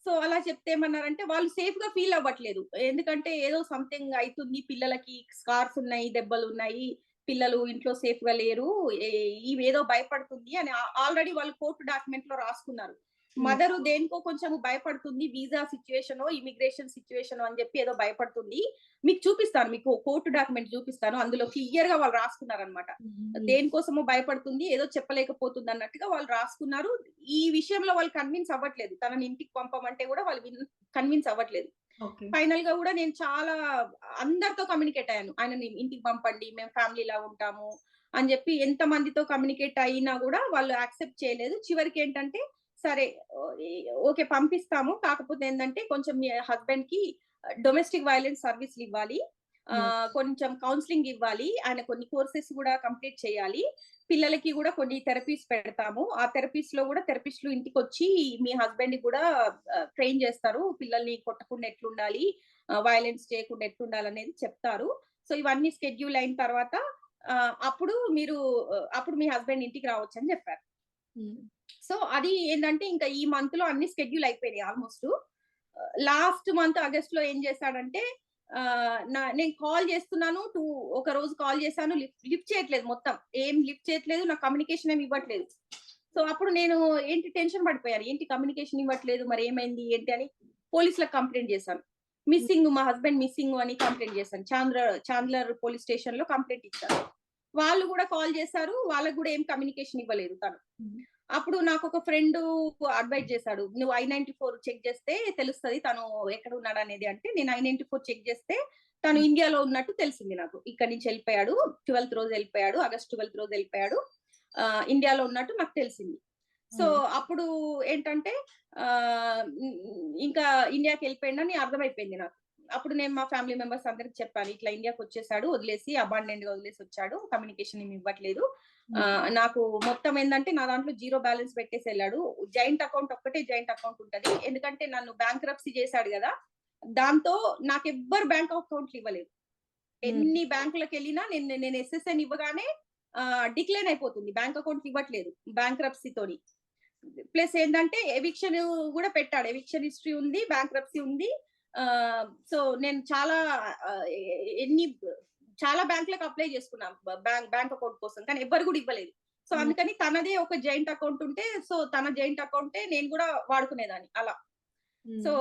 సో అలా చెప్తే ఏమన్నారంటే, వాళ్ళు సేఫ్‌గా ఫీల్ అవ్వట్లేదు. ఎందుకంటే ఏదో సంథింగ్ అయితుంది, పిల్లలకి స్కార్స్ ఉన్నాయి, దెబ్బలున్నాయి, పిల్లలు ఇంట్లో సేఫ్‌గా లేరు, ఈమేదో భయపడుతుంది అని ఆల్రెడీ వాళ్ళు కోర్ట్ డాక్యుమెంట్‌లో రాసుకున్నారు. మదరు దేనికో కొంచెం భయపడుతుంది, వీసా సిట్యుయేషనో, ఇమిగ్రేషన్ సిట్యుయేషనో అని చెప్పి ఏదో భయపడుతుంది. మీకు చూపిస్తాను, మీకు కోర్ట్ డాక్యుమెంట్ చూపిస్తాను. అందులో క్లియర్ గా వాళ్ళు రాసుకున్నారనమాట. దేనికోసమో భయపడుతుంది, ఏదో చెప్పలేకపోతుంది అన్నట్టుగా వాళ్ళు రాసుకున్నారు. ఈ విషయంలో వాళ్ళు కన్విన్స్ అవ్వట్లేదు. తనని ఇంటికి పంపమంటే కూడా వాళ్ళు కన్విన్స్ అవ్వట్లేదు. ఫైనల్ గా కూడా నేను చాలా అందరితో కమ్యూనికేట్ అయ్యాను. ఆయనని ఇంటికి పంపండి, మేము ఫ్యామిలీ లా ఉంటాము అని చెప్పి ఎంత మందితో కమ్యూనికేట్ అయినా కూడా వాళ్ళు యాక్సెప్ట్ చేయలేదు. చివరికి ఏంటంటే, సరే ఓకే పంపిస్తాము, కాకపోతే ఏంటంటే కొంచెం మీ హస్బెండ్ కి డొమెస్టిక్ వైలెన్స్ సర్వీస్లు ఇవ్వాలి, కొంచెం కౌన్సిలింగ్ ఇవ్వాలి, ఆయన కొన్ని కోర్సెస్ కూడా కంప్లీట్ చేయాలి, పిల్లలకి కూడా కొన్ని థెరపీస్ పెడతాము, ఆ థెరపీస్ లో కూడా థెరపిస్టులు ఇంటికి వచ్చి మీ హస్బెండ్ కూడా ట్రైన్ చేస్తారు, పిల్లల్ని కొట్టకుండా ఎట్లుండాలి, వైలెన్స్ చేయకుండా ఎట్లుండాలి అనేది చెప్తారు. సో ఇవన్నీ స్కెడ్యూల్ అయిన తర్వాత అప్పుడు మీ హస్బెండ్ ఇంటికి రావచ్చు అని చెప్పారు. సో అది ఏంటంటే ఇంకా ఈ మంత్ లో అన్ని స్కెడ్యూల్ అయిపోయినాయి ఆల్మోస్ట్. లాస్ట్ మంత్ ఆగస్ట్ లో ఏం చేశాడంటే, నేను కాల్ చేస్తున్నాను, ఒక రోజు కాల్ చేశాను, లిఫ్ట్ చేయట్లేదు, మొత్తం ఏం లిఫ్ట్ చేయట్లేదు, నాకు కమ్యూనికేషన్ ఏమి ఇవ్వట్లేదు. సో అప్పుడు నేను టెన్షన్ పడిపోయాను, ఏంటి కమ్యూనికేషన్ ఇవ్వట్లేదు, మరి ఏమైంది ఏంటి అని పోలీసులకు కంప్లైంట్ చేశాను. మిస్సింగ్, మా హస్బెండ్ మిస్సింగ్ అని కంప్లైంట్ చేశాను. చాంద్లర్ పోలీస్ స్టేషన్ లో కంప్లైంట్ ఇచ్చాను. వాళ్ళు కూడా కాల్ చేశారు, వాళ్ళకు కూడా ఏం కమ్యూనికేషన్ ఇవ్వలేదు తను. అప్పుడు నాకు ఒక ఫ్రెండ్ అడ్వైజ్ చేశాడు, నువ్వు I-94 చెక్ చేస్తే తెలుస్తుంది తను ఎక్కడ ఉన్నాడు అనేది. అంటే నేను I-94 చెక్ చేస్తే తను ఇండియాలో ఉన్నట్టు తెలిసింది నాకు. ఇక్కడ నుంచి వెళ్ళిపోయాడు, 12th రోజు వెళ్ళిపోయాడు, ఆగస్ట్ 12th రోజు వెళ్ళిపోయాడు, ఇండియాలో ఉన్నట్టు నాకు తెలిసింది. సో అప్పుడు ఏంటంటే ఇంకా ఇండియాకి వెళ్ళిపోయిందని అర్థమైపోయింది నాకు. అప్పుడు నేను మా ఫ్యామిలీ మెంబర్స్ అందరికి చెప్పాను, ఇట్లా ఇండియాకి వచ్చేసాడు, వదిలేసి అబాండెంట్ గా వదిలేసి వచ్చాడు, కమ్యూనికేషన్ ఏమి ఇవ్వట్లేదు, నాకు మొత్తం ఏంటంటే నా దాంట్లో 0 బ్యాలెన్స్ పెట్టేసి వెళ్ళాడు. జాయింట్ అకౌంట్ ఒక్కటే జాయింట్ అకౌంట్ ఉంటది, ఎందుకంటే నన్ను బ్యాంక్రప్సీ చేశాడు కదా, దాంతో నాకు ఎవ్వరు బ్యాంక్ అకౌంట్లు ఇవ్వలేదు. ఎన్ని బ్యాంకులకు వెళ్ళినా నేను SSN ఇవ్వగానే డిక్లైన్ అయిపోతుంది, బ్యాంక్ అకౌంట్ ఇవ్వట్లేదు బ్యాంక్రప్సీతోని. ప్లస్ ఏంటంటే ఎవిక్షన్ కూడా పెట్టాడు, ఎవిక్షన్ హిస్టరీ ఉంది, బ్యాంక్రప్సీ ఉంది. సో నేను చాలా బ్యాంకులకు అప్లై చేసుకున్నాం బ్యాంక్ అకౌంట్ కోసం, కానీ ఎవ్వరు కూడా ఇవ్వలేదు. సో అందుకని తనదే ఒక జాయింట్ అకౌంట్ ఉంటే, సో తన జాయింట్ అకౌంటే నేను కూడా వాడుకునేదాన్ని అలా. సో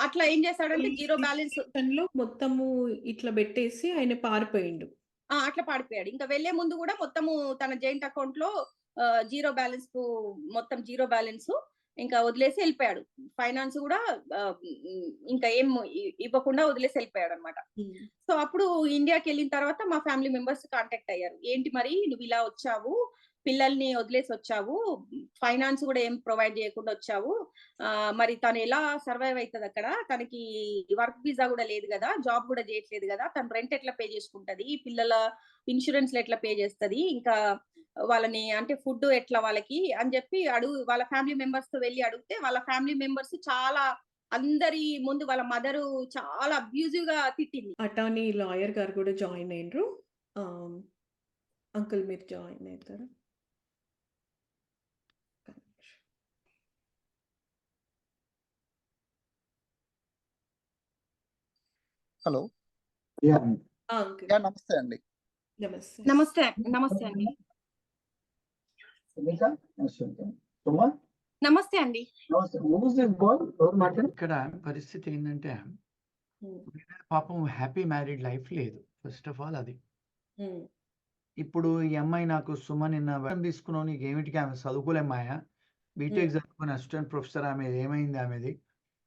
అట్లా ఏం చేశాడంటే 0 బ్యాలెన్స్ మొత్తము ఇట్లా పెట్టేసి ఆయన పారిపోయిండు. అట్లా పాడిపోయాడు. ఇంకా వెళ్లే ముందు కూడా మొత్తము తన జాయింట్ అకౌంట్ లో 0 బ్యాలెన్స్ మొత్తం 0 బ్యాలెన్స్ ఇంకా వదిలేసి వెళ్ళిపోయాడు. ఫైనాన్స్ కూడా ఇంకా ఏం ఇవ్వకుండా వదిలేసి వెళ్ళిపోయాడు అనమాట. సో అప్పుడు ఇండియాకి వెళ్ళిన తర్వాత మా ఫ్యామిలీ మెంబర్స్ కాంటాక్ట్ అయ్యారు, ఏంటి మరి నువ్వు ఇలా వచ్చావు, పిల్లల్ని వదిలేసి వచ్చావు, ఫైనాన్స్ కూడా ఏం ప్రొవైడ్ చేయకుండా వచ్చావు, మరి తను ఎలా సర్వైవ్ అవుతుంది అక్కడ, తనకి వర్క్ వీసా కూడా లేదు కదా, జాబ్ కూడా చేయట్లేదు కదా, తను రెంట్ ఎట్లా పే చేసుకుంటది, పిల్లల ఇన్సూరెన్స్ ఎట్లా పే చేస్తుంది, ఇంకా వాళ్ళని అంటే ఫుడ్ ఎట్లా వాళ్ళకి అని చెప్పి వాళ్ళ ఫ్యామిలీ మెంబర్స్ తో వెళ్ళి అడిగితే, వాళ్ళ ఫ్యామిలీ మెంబర్స్ చాలా అందరి ముందు వాళ్ళ మదరు చాలా అబ్యూజివ్ గా తిట్టింది. అటార్నీ లాయర్ గారు కూడా జాయిన్ అయ్యారు. అంకుల్ మీరు జాయిన్ అవుతారా? హలో, అంకుల్ నమస్తే అండి. నమస్తే. నమస్తే అండి. సునీత, సుమా, నమస్తే అండి. నమస్తే. Who is this boy? ఎవరు మాట్లాడు? ఇక్కడ పరిస్థితి ఏంటంటే హ్మ్. పాపం హ్యాపీ మ్యారీడ్ లైఫ్ లేదు. ఫస్ట్ ఆఫ్ ఆల్ అది. హ్మ్. ఇప్పుడు ఈ అమ్మాయి నాకు సుమ నిన్న తీసుకున్నావు నీకేమిటికి ఆమె చదువుకోలేమాయా బీటెక్ హ్మ్. చదువుకుని అసిస్టెంట్ ప్రొఫెసర్ ఆమె ఏమైంది ఆమెది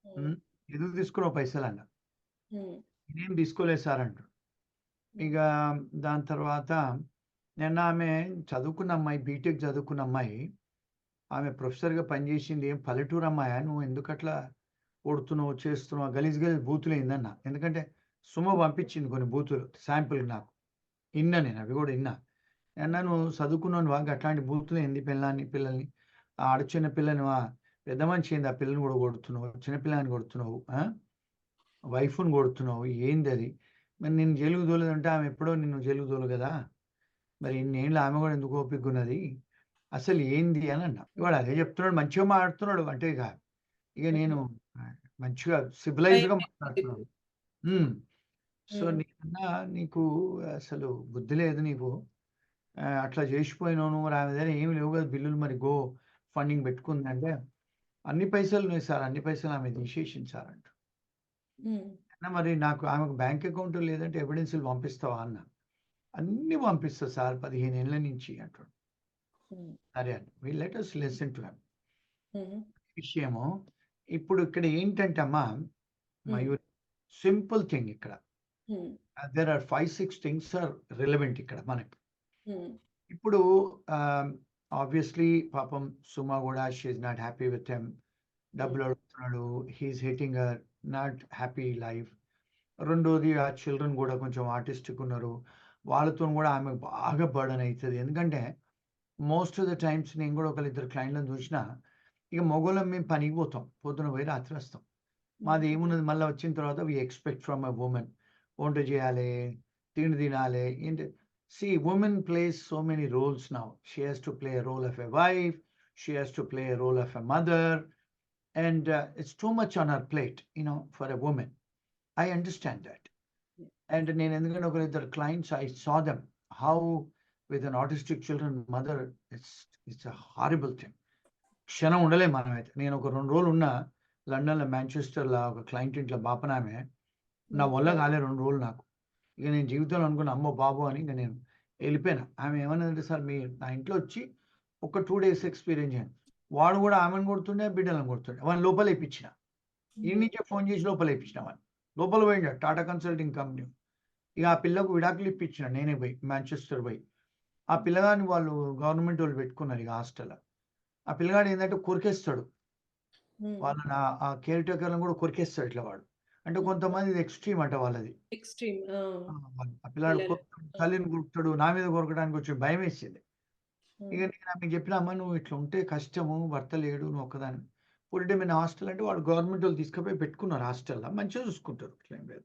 హ్మ్. ఎందుకు తీసుకున్నావు పైసలు అన్న హ్మ్. నేనేం తీసుకోలేదు సార్ అంటారు. ఇక దాని తర్వాత నిన్న ఆమె చదువుకున్న అమ్మాయి బీటెక్ చదువుకున్న అమ్మాయి ఆమె ప్రొఫెసర్గా పనిచేసింది ఏం పల్లెటూరు అమ్మాయా నువ్వు ఎందుకు అట్లా కొడుతున్నావు చేస్తున్నావు గలీజ్ గలీజ్ బూతులు ఏందన్న ఎందుకంటే సుమ పంపించింది కొన్ని బూతులు శాంపుల్ నాకు ఇన్నా నేను అవి కూడా ఇన్నా నువ్వు చదువుకున్నాను వాగా అట్లాంటి బూతులు ఏంది పిల్లల్ని ఆడ చిన్న పిల్లని పెద్ద మనిషి ఏంది ఆ పిల్లని కూడా కొడుతున్నావు చిన్నపిల్లని కొడుతున్నావు వైఫ్ని కొడుతున్నావు ఏంది అది మరి నేను జైలుకు తోలేదంటే ఆమె ఎప్పుడో నిన్ను జైలుకు తోలు కదా మరి ఇన్నేళ్ళు ఆమె కూడా ఎందుకు ఓపిక ఉన్నది అసలు ఏంది అని అన్నా ఇవాడు అదే చెప్తున్నాడు మంచిగా మాట్లాడుతున్నాడు అంటే ఇక నేను మంచిగా సివిలైజ్డ్గా మాట్లాడుతున్నాను. సో హ్మ్. నేనన్నా నీకు అసలు బుద్ధి లేదు నీకు అట్లా చేసిపోయినావు నువ్వు ఆమె దగ్గర ఏమి లేవు కదా బిల్లులు మరి గో ఫండింగ్ పెట్టుకుందంటే అన్ని పైసలు ఉన్నాయి సార్ అన్ని పైసలు ఆమె తీసేసింది సార్ అంట హ్మ్. అన్న మరి నాకు ఆమెకు బ్యాంక్ అకౌంట్ లేదంటే ఎవిడెన్స్లు పంపిస్తావా అన్న అన్ని పంపిస్తా సార్ 15 ఏళ్ళ నుంచి అంటాడు. హ్మ్. సరే అండి వి let us listen to him. హ్మ్. విషయము ఇప్పుడు ఇక్కడ ఏంటంటే అమ్మా మయూర్ సింపుల్ థింగ్ ఇక్కడ hmm. There are 5-6 things are relevant ఇక్కడ మనకి. హ్మ్. ఇప్పుడు ఆబ్వియస్లీ పాపం సుమ కూడా she's not happy with him డబ్బులు అడుగుతున్నాడు he's hitting or not happy life. రెండోది ఆ చిల్డ్రన్ కూడా కొంచెం ఆర్టిస్టిక్ ఉన్నారు వాళ్ళతో కూడా ఆమె బాగా బర్డన్ అవుతుంది ఎందుకంటే మోస్ట్ ఆఫ్ ద టైమ్స్ నేను కూడా ఒకరిద్దరు క్లయింట్లను చూసినా ఇక మొగోళ్ళం మేము పనికి పోతాం పొద్దున పోయి రాత్రి వస్తాం మాది ఏమున్నది మళ్ళీ వచ్చిన తర్వాత we expect from a woman వంట చేయాలి తిండి తినాలి ఏంటి see women plays so many roles now she has to play a role of a wife she has to play a role of a mother and it's too much on her plate for a woman I understand that and నేను ఎందుకంటే ఒకరిద్దరు clients I saw them how with an autistic children mother it's a horrible thing క్షణం ఉండలేము మనమైతే నేను ఒక 2 రోజులు ఉన్నా లండన్లో మాంచెస్టర్లో ఒక క్లయింట్ ఇంట్లో బాపనామే నా వల్ల కాలే 2 రోజులు నాకు ఇక నేను జీవితంలో అనుకున్న అమ్మో బాబు అని ఇక నేను వెళ్ళిపోయినా ఆమె ఏమన్నదంటే సార్ మీ నా ఇంట్లో వచ్చి ఒక 2 days ఎక్స్పీరియన్స్ చేయండి వాడు కూడా ఆమెను కొడుతుండే బిడ్డలను కొడుతుండే వాడిని లోపల వేయించిన ఈ నుంచే ఫోన్ చేసి లోపల వేయించిన వాడిని లోపల పోయిండ టాటా కన్సల్టింగ్ కంపెనీ ఇక ఆ పిల్లకు విడాకులు ఇప్పించిన నేనే పోయి మాంచెస్టర్ పోయి ఆ పిల్లగాని వాళ్ళు గవర్నమెంట్ వాళ్ళు పెట్టుకున్నారు ఇక హాస్టల్ ఆ పిల్లగాడు ఏంటంటే కొరికేస్తాడు వాళ్ళని ఆ కేర్ టేకర్లను కూడా కొరికేస్తాడు ఇట్లా వాడు అంటే కొంతమంది ఇది ఎక్స్ట్రీమ్ అంట వాళ్ళది ఎక్స్‌ట్రీమ్. ఆ పిల్లాడు పిల్లలు. తల్లిని కొరుకుతాడు నా మీద కొరకడానికి వచ్చి భయం వేసింది ఇక హ్మ్. నేను ఆమెకు చెప్పిన అమ్మ నువ్వు ఇట్లా ఉంటే కష్టము భర్త లేడు నువ్వు ఒక్కదాని పురిటమైన హాస్టల్ అంటే వాళ్ళు గవర్నమెంట్ వాళ్ళు తీసుకుపోయి పెట్టుకున్నారు హాస్టల్లో మంచిగా చూసుకుంటారు ఇట్లా ఏం లేదు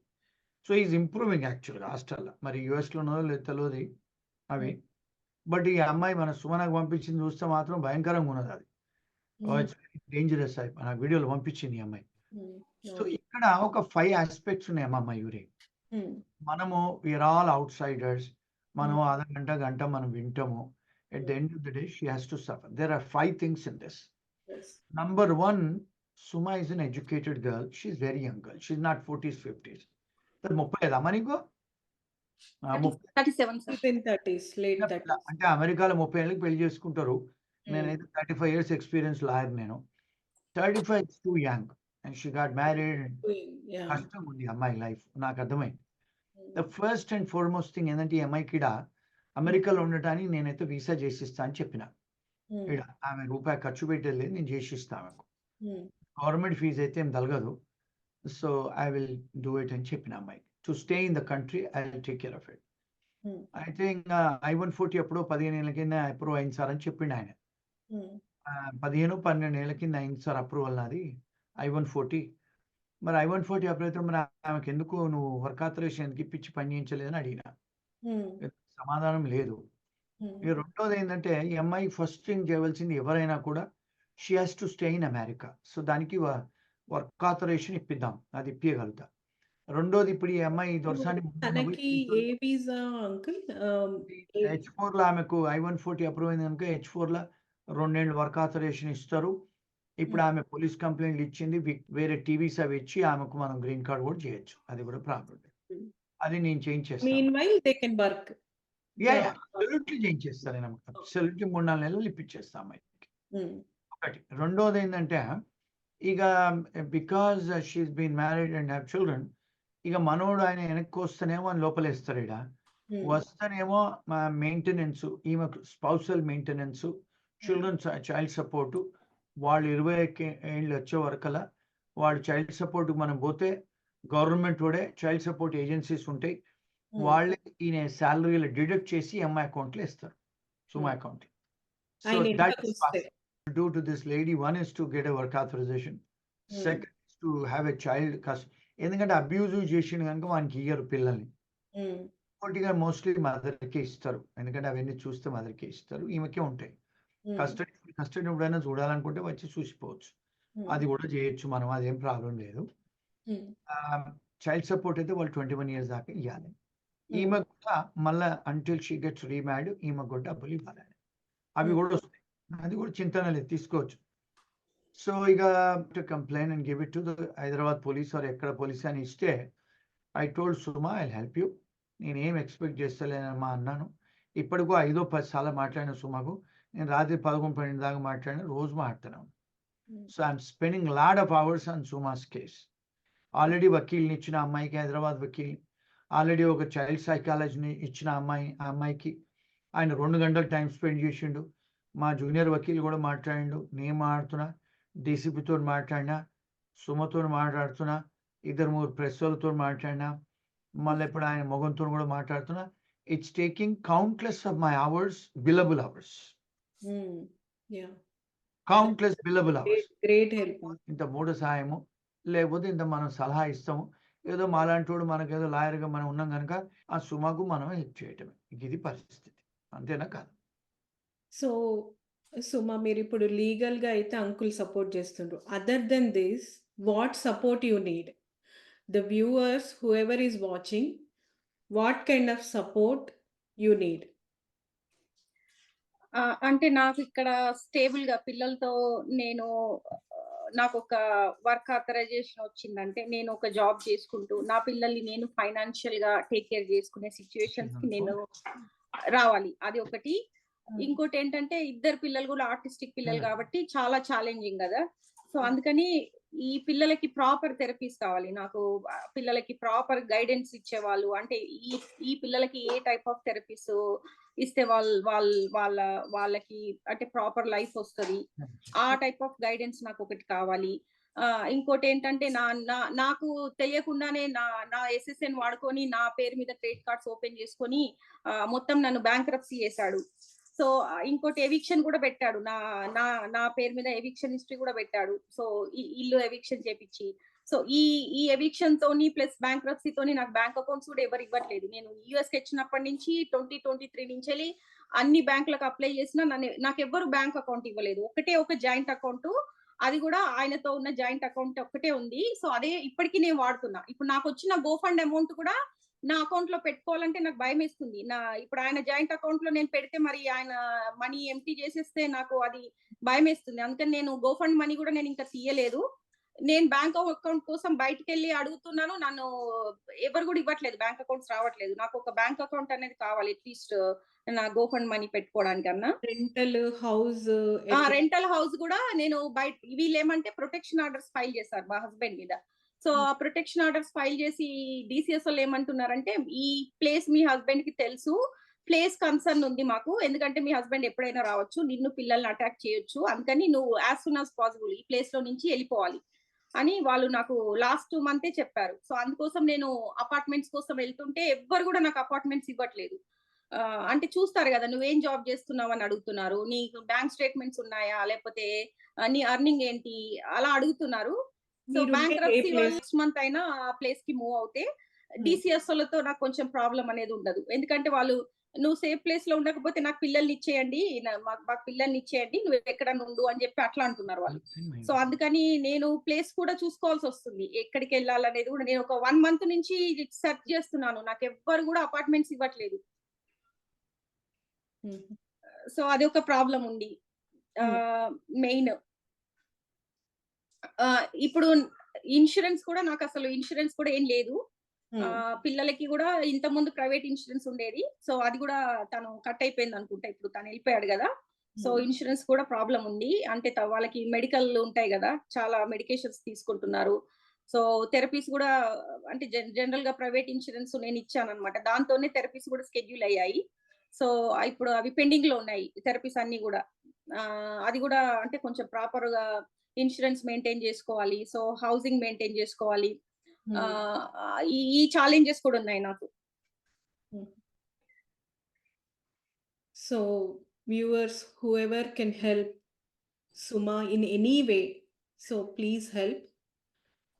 సో ఈజ్ ఇంప్రూవింగ్ యాక్చువల్గా హాస్టల్లో మరి యూఎస్లో ఉన్నదో లేదు తెలియదు అవి బట్ ఈ అమ్మాయి మన సుమనకు పంపించింది చూస్తే మాత్రం భయంకరంగా ఉన్నది అది డేంజరస్ అయిపోయి నాకు వీడియోలు పంపించింది ఈ అమ్మాయి సో ఇక్కడ ఒక 5 ఆస్పెక్ట్స్ ఉన్నాయి అమ్మ మయూరి మనము వీఆర్ ఆల్ అవుట్ సైడర్స్ మనం గంట మనం వింటాము at the end of the day she has to suffer there are 5 things in this number 1 Suma is an uneducated girl she is very young girl she is not 40s 50s 30 అమ్మా నీకు 37 sir. In 30s, late 30s. అంటే అమెరికాలో 30 ఏళ్ళకి పెళ్లి చేసుకుంటారు నేనైతే 35 years ఎక్స్పీరియన్స్ లాయర్ నేను 35 is too young and she got married Yeah. కష్టం ఉంది అమ్మాయి లైఫ్ నాకు అర్థమైంది the first and foremost thing ఏంటంటే ఈ అమ్మాయికి ఈడ అమెరికాలో ఉండటానికి నేనైతే వీసా చేసిస్తా అని చెప్పిన ఈడ ఆమె రూపాయి ఖర్చు పెట్టేది నేను చేసిస్తా ఆమెకు గవర్నమెంట్ ఫీజు అయితే ఏం తలగదు so I will do it అని చెప్పిన అమ్మాయికి to stay in the country I will take care of it అయితే ఇంకా I-140 ఎప్పుడో 15 ఏళ్ళ కింద అప్రూవ్ అయింది సార్ అని చెప్పిండు ఆయన 12 ఏళ్ళ కింద అయింది సార్ అప్రూవల్ నాది I-140 మరి I-140 అప్రూవ్ అయితే మరి ఆమెకు ఎందుకు నువ్వు వర్క్ ఆథరైజేషన్ ఎందుకు ఇప్పించి పని చేయించలేదని అడిగిన సమాధానం లేదు ఇక రెండోది ఏంటంటే ఈ అమ్మాయి ఫస్ట్ థింగ్ చేయవలసింది ఎవరైనా కూడా she has to stay in America so దానికి వర్క్ ఆథరైజేషన్ ఇప్పిద్దాం అది ఇప్పించగలుగుతా రెండోది ఇప్పుడు ఈ అమ్మాయి దొరసాని తనకి ఏ వీసా అంకుల్? H4 లో ఆమెకు I-140 అప్రూవ్ అయింది కనుక H4 లో 2 ఏళ్ళు వర్క్ ఆథరైజేషన్ ఇస్తారు. ఇప్పుడు ఆమె పోలీస్ కంప్లైంట్లు ఇచ్చింది. వేరే టీవీస్ అవి ఇచ్చి ఆమెకు మనం గ్రీన్ కార్డ్ కూడా చేయొచ్చు. అది కూడా ప్రాబ్లం. అది నేను చేయించేస్తాను. Meanwhile they can work. Absolutely చేయించేస్తాను నేను. అబ్సల్యూట్లీ 3-4 నెలలు ఇప్పించేస్తాను అమ్మాయికి. ఒకటి. రెండోది ఏంటంటే ఇక because she's been married and have children, ఇక మనోడు ఆయన వెనక్కి వస్తేనేమో అని లోపలేస్తారు. ఇక వస్తేనేమో మా మెయింటెనెన్స్, ఈమెకు spousal maintenance, children child support, వాళ్ళు 21 ఏళ్ళు వచ్చే వరకలా వాళ్ళు చైల్డ్ సపోర్ట్ మనం పోతే గవర్నమెంట్ కూడా చైల్డ్ సపోర్ట్ ఏజెన్సీస్ ఉంటాయి. వాళ్ళే ఈయన శాలరీలు డిడక్ట్ చేసి అమ్మాయి అకౌంట్లో ఇస్తారు, Suma account. So that is do to this lady. One is to get a work authorization. Second is to have a child custody. ఎందుకంటే అబ్యూజ్ చేసిన కనుక వానికి ఇయ్యరు పిల్లల్ని. ఇంకోటిగా మోస్ట్లీ మదర్కే ఇస్తారు, ఎందుకంటే అవన్నీ చూస్తే మదర్కే ఇస్తారు, ఈమెకే ఉంటాయి. కస్టడీ ఎప్పుడైనా చూడాలనుకుంటే వచ్చి చూసిపోవచ్చు, అది కూడా చేయొచ్చు మనం, అదేం ప్రాబ్లం లేదు. చైల్డ్ సపోర్ట్ అయితే వాళ్ళు 21 years దాకా ఇవ్వాలి. ఈమె కూడా మళ్ళీ అంటిల్ షీ గెట్స్ రీమ్యాడ్ ఈమె కూడా డబ్బులు ఇవ్వాలి, అవి కూడా వస్తాయి. అది కూడా చింతన లేదు, తీసుకోవచ్చు. సో ఇక to complaint and give it to the Hyderabad police or ఎక్కడ పోలీస్ అని ఇస్తే, I told Suma I help you, నేనేం ఎక్స్పెక్ట్ చేస్తలేనమ్మా అన్నాను. ఇప్పటికూ 5-10 సార్లు మాట్లాడిన సుమాకు. నేను రాత్రి 11-12 దాకా మాట్లాడిన, రోజు మాట్లాడుతున్నాను. So I'm spending lot of hours on Suma's case. Already వకీల్ని ఇచ్చిన అమ్మాయికి, హైదరాబాద్ వకీల్, ఆల్రెడీ ఒక చైల్డ్ సైకాలజీని ఇచ్చిన అమ్మాయికి ఆయన 2 గంటలు టైం స్పెండ్ చేసిండు. మా జూనియర్ వకీల్ కూడా మాట్లాడిండు, నేను మాట్లాడుతున్నా, డీసీపీతో మాట్లాడినా, సుమతో మాట్లాడుతున్నా, 2-3 ప్రెస్ వాళ్ళతో మాట్లాడినా, మళ్ళీ ఇప్పుడు ఆయన మొగంతో కూడా మాట్లాడుతున్నా. It's taking countless of my hours, bailable hours, countless bailable hours. Great help. ఇంత మూడు సహాయము లేకపోతే ఇంత మనం సలహా ఇస్తాము, ఏదో మాలాంటి వాడు మనకేదో లాయర్గా మనం ఉన్నాం కనుక ఆ సుమకు మనం హెల్ప్ చేయటమే. ఇది పరిస్థితి, అంతేనా కాదు? సో సుమా, మీరు ఇప్పుడు లీగల్గా అయితే అంకుల్ సపోర్ట్ చేస్తుండ్రు. Other then this, what support you need? The viewers, whoever is watching, what kind of support you need? అంటే నాకు ఇక్కడ స్టేబుల్ గా పిల్లలతో నేను నాకు ఒక వర్క్ ఆథరైజేషన్ వచ్చిందంటే నేను ఒక జాబ్ చేసుకుంటూ నా పిల్లల్ని నేను ఫైనాన్షియల్ గా టేక్ కేర్ చేసుకునే సిచ్యువేషన్స్ కి నేను రావాలి. అది ఒకటి. ఇంకోటి ఏంటంటే 2 పిల్లలు కూడా ఆర్టిస్టిక్ పిల్లలు కాబట్టి చాలా ఛాలెంజింగ్ కదా. సో అందుకని ఈ పిల్లలకి ప్రాపర్ థెరపీస్ కావాలి నాకు, పిల్లలకి ప్రాపర్ గైడెన్స్ ఇచ్చేవాళ్ళు. అంటే ఈ పిల్లలకి ఏ టైప్ ఆఫ్ థెరపీస్ ఇస్తే వాళ్ళకి అంటే ప్రాపర్ లైఫ్ వస్తుంది, ఆ టైప్ ఆఫ్ గైడెన్స్ నాకు ఒకటి కావాలి. ఇంకోటి ఏంటంటే నాకు తెలియకుండానే నా SSN వాడుకొని నా పేరు మీద క్రెడిట్ కార్డ్స్ ఓపెన్ చేసుకొని మొత్తం నన్ను బ్యాంక్రప్సీ చేశాడు. సో ఇంకోటి ఎవిక్షన్ కూడా పెట్టాడు, నా పేరు మీద ఎవిక్షన్ హిస్టరీ కూడా పెట్టాడు. సో ఇల్లు ఎవిక్షన్ చేపించి, సో ఈ ఎవిక్షన్ తోని ప్లస్ బ్యాంక్రప్సీ తోని నాకు బ్యాంక్ అకౌంట్స్ కూడా ఎవరు ఇవ్వట్లేదు. నేను యుఎస్కి వచ్చినప్పటి నుంచి 2023 నుంచి వెళ్ళి అన్ని బ్యాంకులకు అప్లై చేసినా నాకు ఎవ్వరు బ్యాంక్ అకౌంట్ ఇవ్వలేదు. ఒకటే ఒక జాయింట్ అకౌంట్, అది కూడా ఆయనతో ఉన్న జాయింట్ అకౌంట్ ఒక్కటే ఉంది. సో అదే ఇప్పటికీ నేను వాడుతున్నా. ఇప్పుడు నాకు వచ్చిన గోఫండ్ అమౌంట్ కూడా నా అకౌంట్ లో పెట్టుకోవాలంటే నాకు భయం వేస్తుంది. ఇప్పుడు ఆయన జాయింట్ అకౌంట్ లో నేను పెడితే మరి ఆయన మనీ ఎంటీ చేసేస్తే నాకు అది భయం వేస్తుంది. అందుకని నేను గోఫండ్ మనీ కూడా నేను ఇంకా తీయలేదు. నేను బ్యాంక్ అకౌంట్ కోసం బయటకు వెళ్ళి అడుగుతున్నాను, నన్ను ఎవరు కూడా ఇవ్వట్లేదు, బ్యాంక్ అకౌంట్స్ రావట్లేదు. నాకు ఒక బ్యాంక్ అకౌంట్ అనేది కావాలి అట్లీస్ట్ నా గోఫండ్ మనీ పెట్టుకోవడానికన్నా. రెంటల్ హౌస్ కూడా నేను బయట, వీళ్ళు ఏమంటే ప్రొటెక్షన్ ఆర్డర్స్ ఫైల్ చేశారు మా హస్బెండ్ మీద. సో ఆ ప్రొటెక్షన్ ఆర్డర్స్ ఫైల్ చేసి DCS వాళ్ళు ఏమంటున్నారంటే, ఈ ప్లేస్ మీ హస్బెండ్ కి తెలుసు, ప్లేస్ కన్సర్న్ ఉంది మాకు, ఎందుకంటే మీ హస్బెండ్ ఎప్పుడైనా రావచ్చు, నిన్ను పిల్లల్ని అటాక్ చేయొచ్చు, అందుకని నువ్వు యాజ్ సూన్ యాజ్ పాసిబుల్ ఈ ప్లేస్ లో నుంచి వెళ్ళిపోవాలి అని వాళ్ళు నాకు లాస్ట్ మంతే చెప్పారు. సో అందుకోసం నేను అపార్ట్మెంట్స్ కోసం వెళ్తుంటే ఎవ్వరు కూడా నాకు అపార్ట్మెంట్స్ ఇవ్వట్లేదు. అంటే చూస్తారు కదా నువ్వేం జాబ్ చేస్తున్నావు అని అడుగుతున్నారు, నీకు బ్యాంక్ స్టేట్మెంట్స్ ఉన్నాయా, లేకపోతే నీ అర్నింగ్ ఏంటి, అలా అడుగుతున్నారు. సో బ్యాంక్రప్సీ నెక్స్ట్ మంత్ అయినా ఆ ప్లేస్ కి మూవ్ అవుతే DCS వాళ్ళతో నాకు కొంచెం ప్రాబ్లం అనేది ఉండదు. ఎందుకంటే వాళ్ళు నువ్వు సేఫ్ ప్లేస్ లో ఉండకపోతే నాకు పిల్లల్ని ఇచ్చేయండి, మాకు పిల్లల్ని ఇచ్చేయండి, నువ్వు ఎక్కడ ఉండు అని చెప్పి అట్లా అంటున్నారు వాళ్ళు. సో అందుకని నేను ప్లేస్ కూడా చూసుకోవాల్సి వస్తుంది, ఎక్కడికి వెళ్ళాలనేది కూడా. నేను ఒక 1 month నుంచి సెర్చ్ చేస్తున్నాను, నాకు ఎవ్వరు కూడా అపార్ట్మెంట్స్ ఇవ్వట్లేదు. సో అది ఒక ప్రాబ్లం ఉంది మెయిన్. ఇప్పుడు ఇన్సూరెన్స్ కూడా నాకు అసలు ఇన్సూరెన్స్ కూడా ఏం లేదు. పిల్లలకి కూడా ఇంత ముందు ప్రైవేట్ ఇన్సూరెన్స్ ఉండేది, సో అది కూడా తను కట్ అయిపోయింది అనుకుంటా, ఇప్పుడు తను వెళ్ళిపోయాడు కదా. సో ఇన్సూరెన్స్ కూడా ప్రాబ్లం ఉంది, అంటే వాళ్ళకి మెడికల్ ఉంటాయి కదా, చాలా మెడికేషన్స్ తీసుకుంటున్నారు. సో థెరపీస్ కూడా అంటే జనరల్ గా ప్రైవేట్ ఇన్సూరెన్స్ నేను ఇచ్చాను అనమాట, దాంతోనే థెరపీస్ కూడా షెడ్యూల్ అయ్యాయి. సో ఇప్పుడు అవి పెండింగ్ లో ఉన్నాయి థెరపీస్ అన్ని కూడా. అది కూడా అంటే కొంచెం ప్రాపర్ గా ఇన్సూరెన్స్ మెయింటైన్ చేసుకోవాలి, సో హౌసింగ్ మెయింటైన్ చేసుకోవాలి. ఈ ఛాలెంజెస్ కూడా ఉన్నాయి నాకు. So viewers, whoever can help Suma in any way, so please help.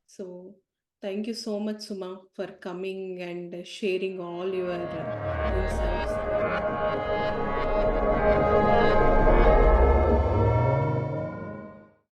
So thank you so much, Suma, for coming and sharing all your insights.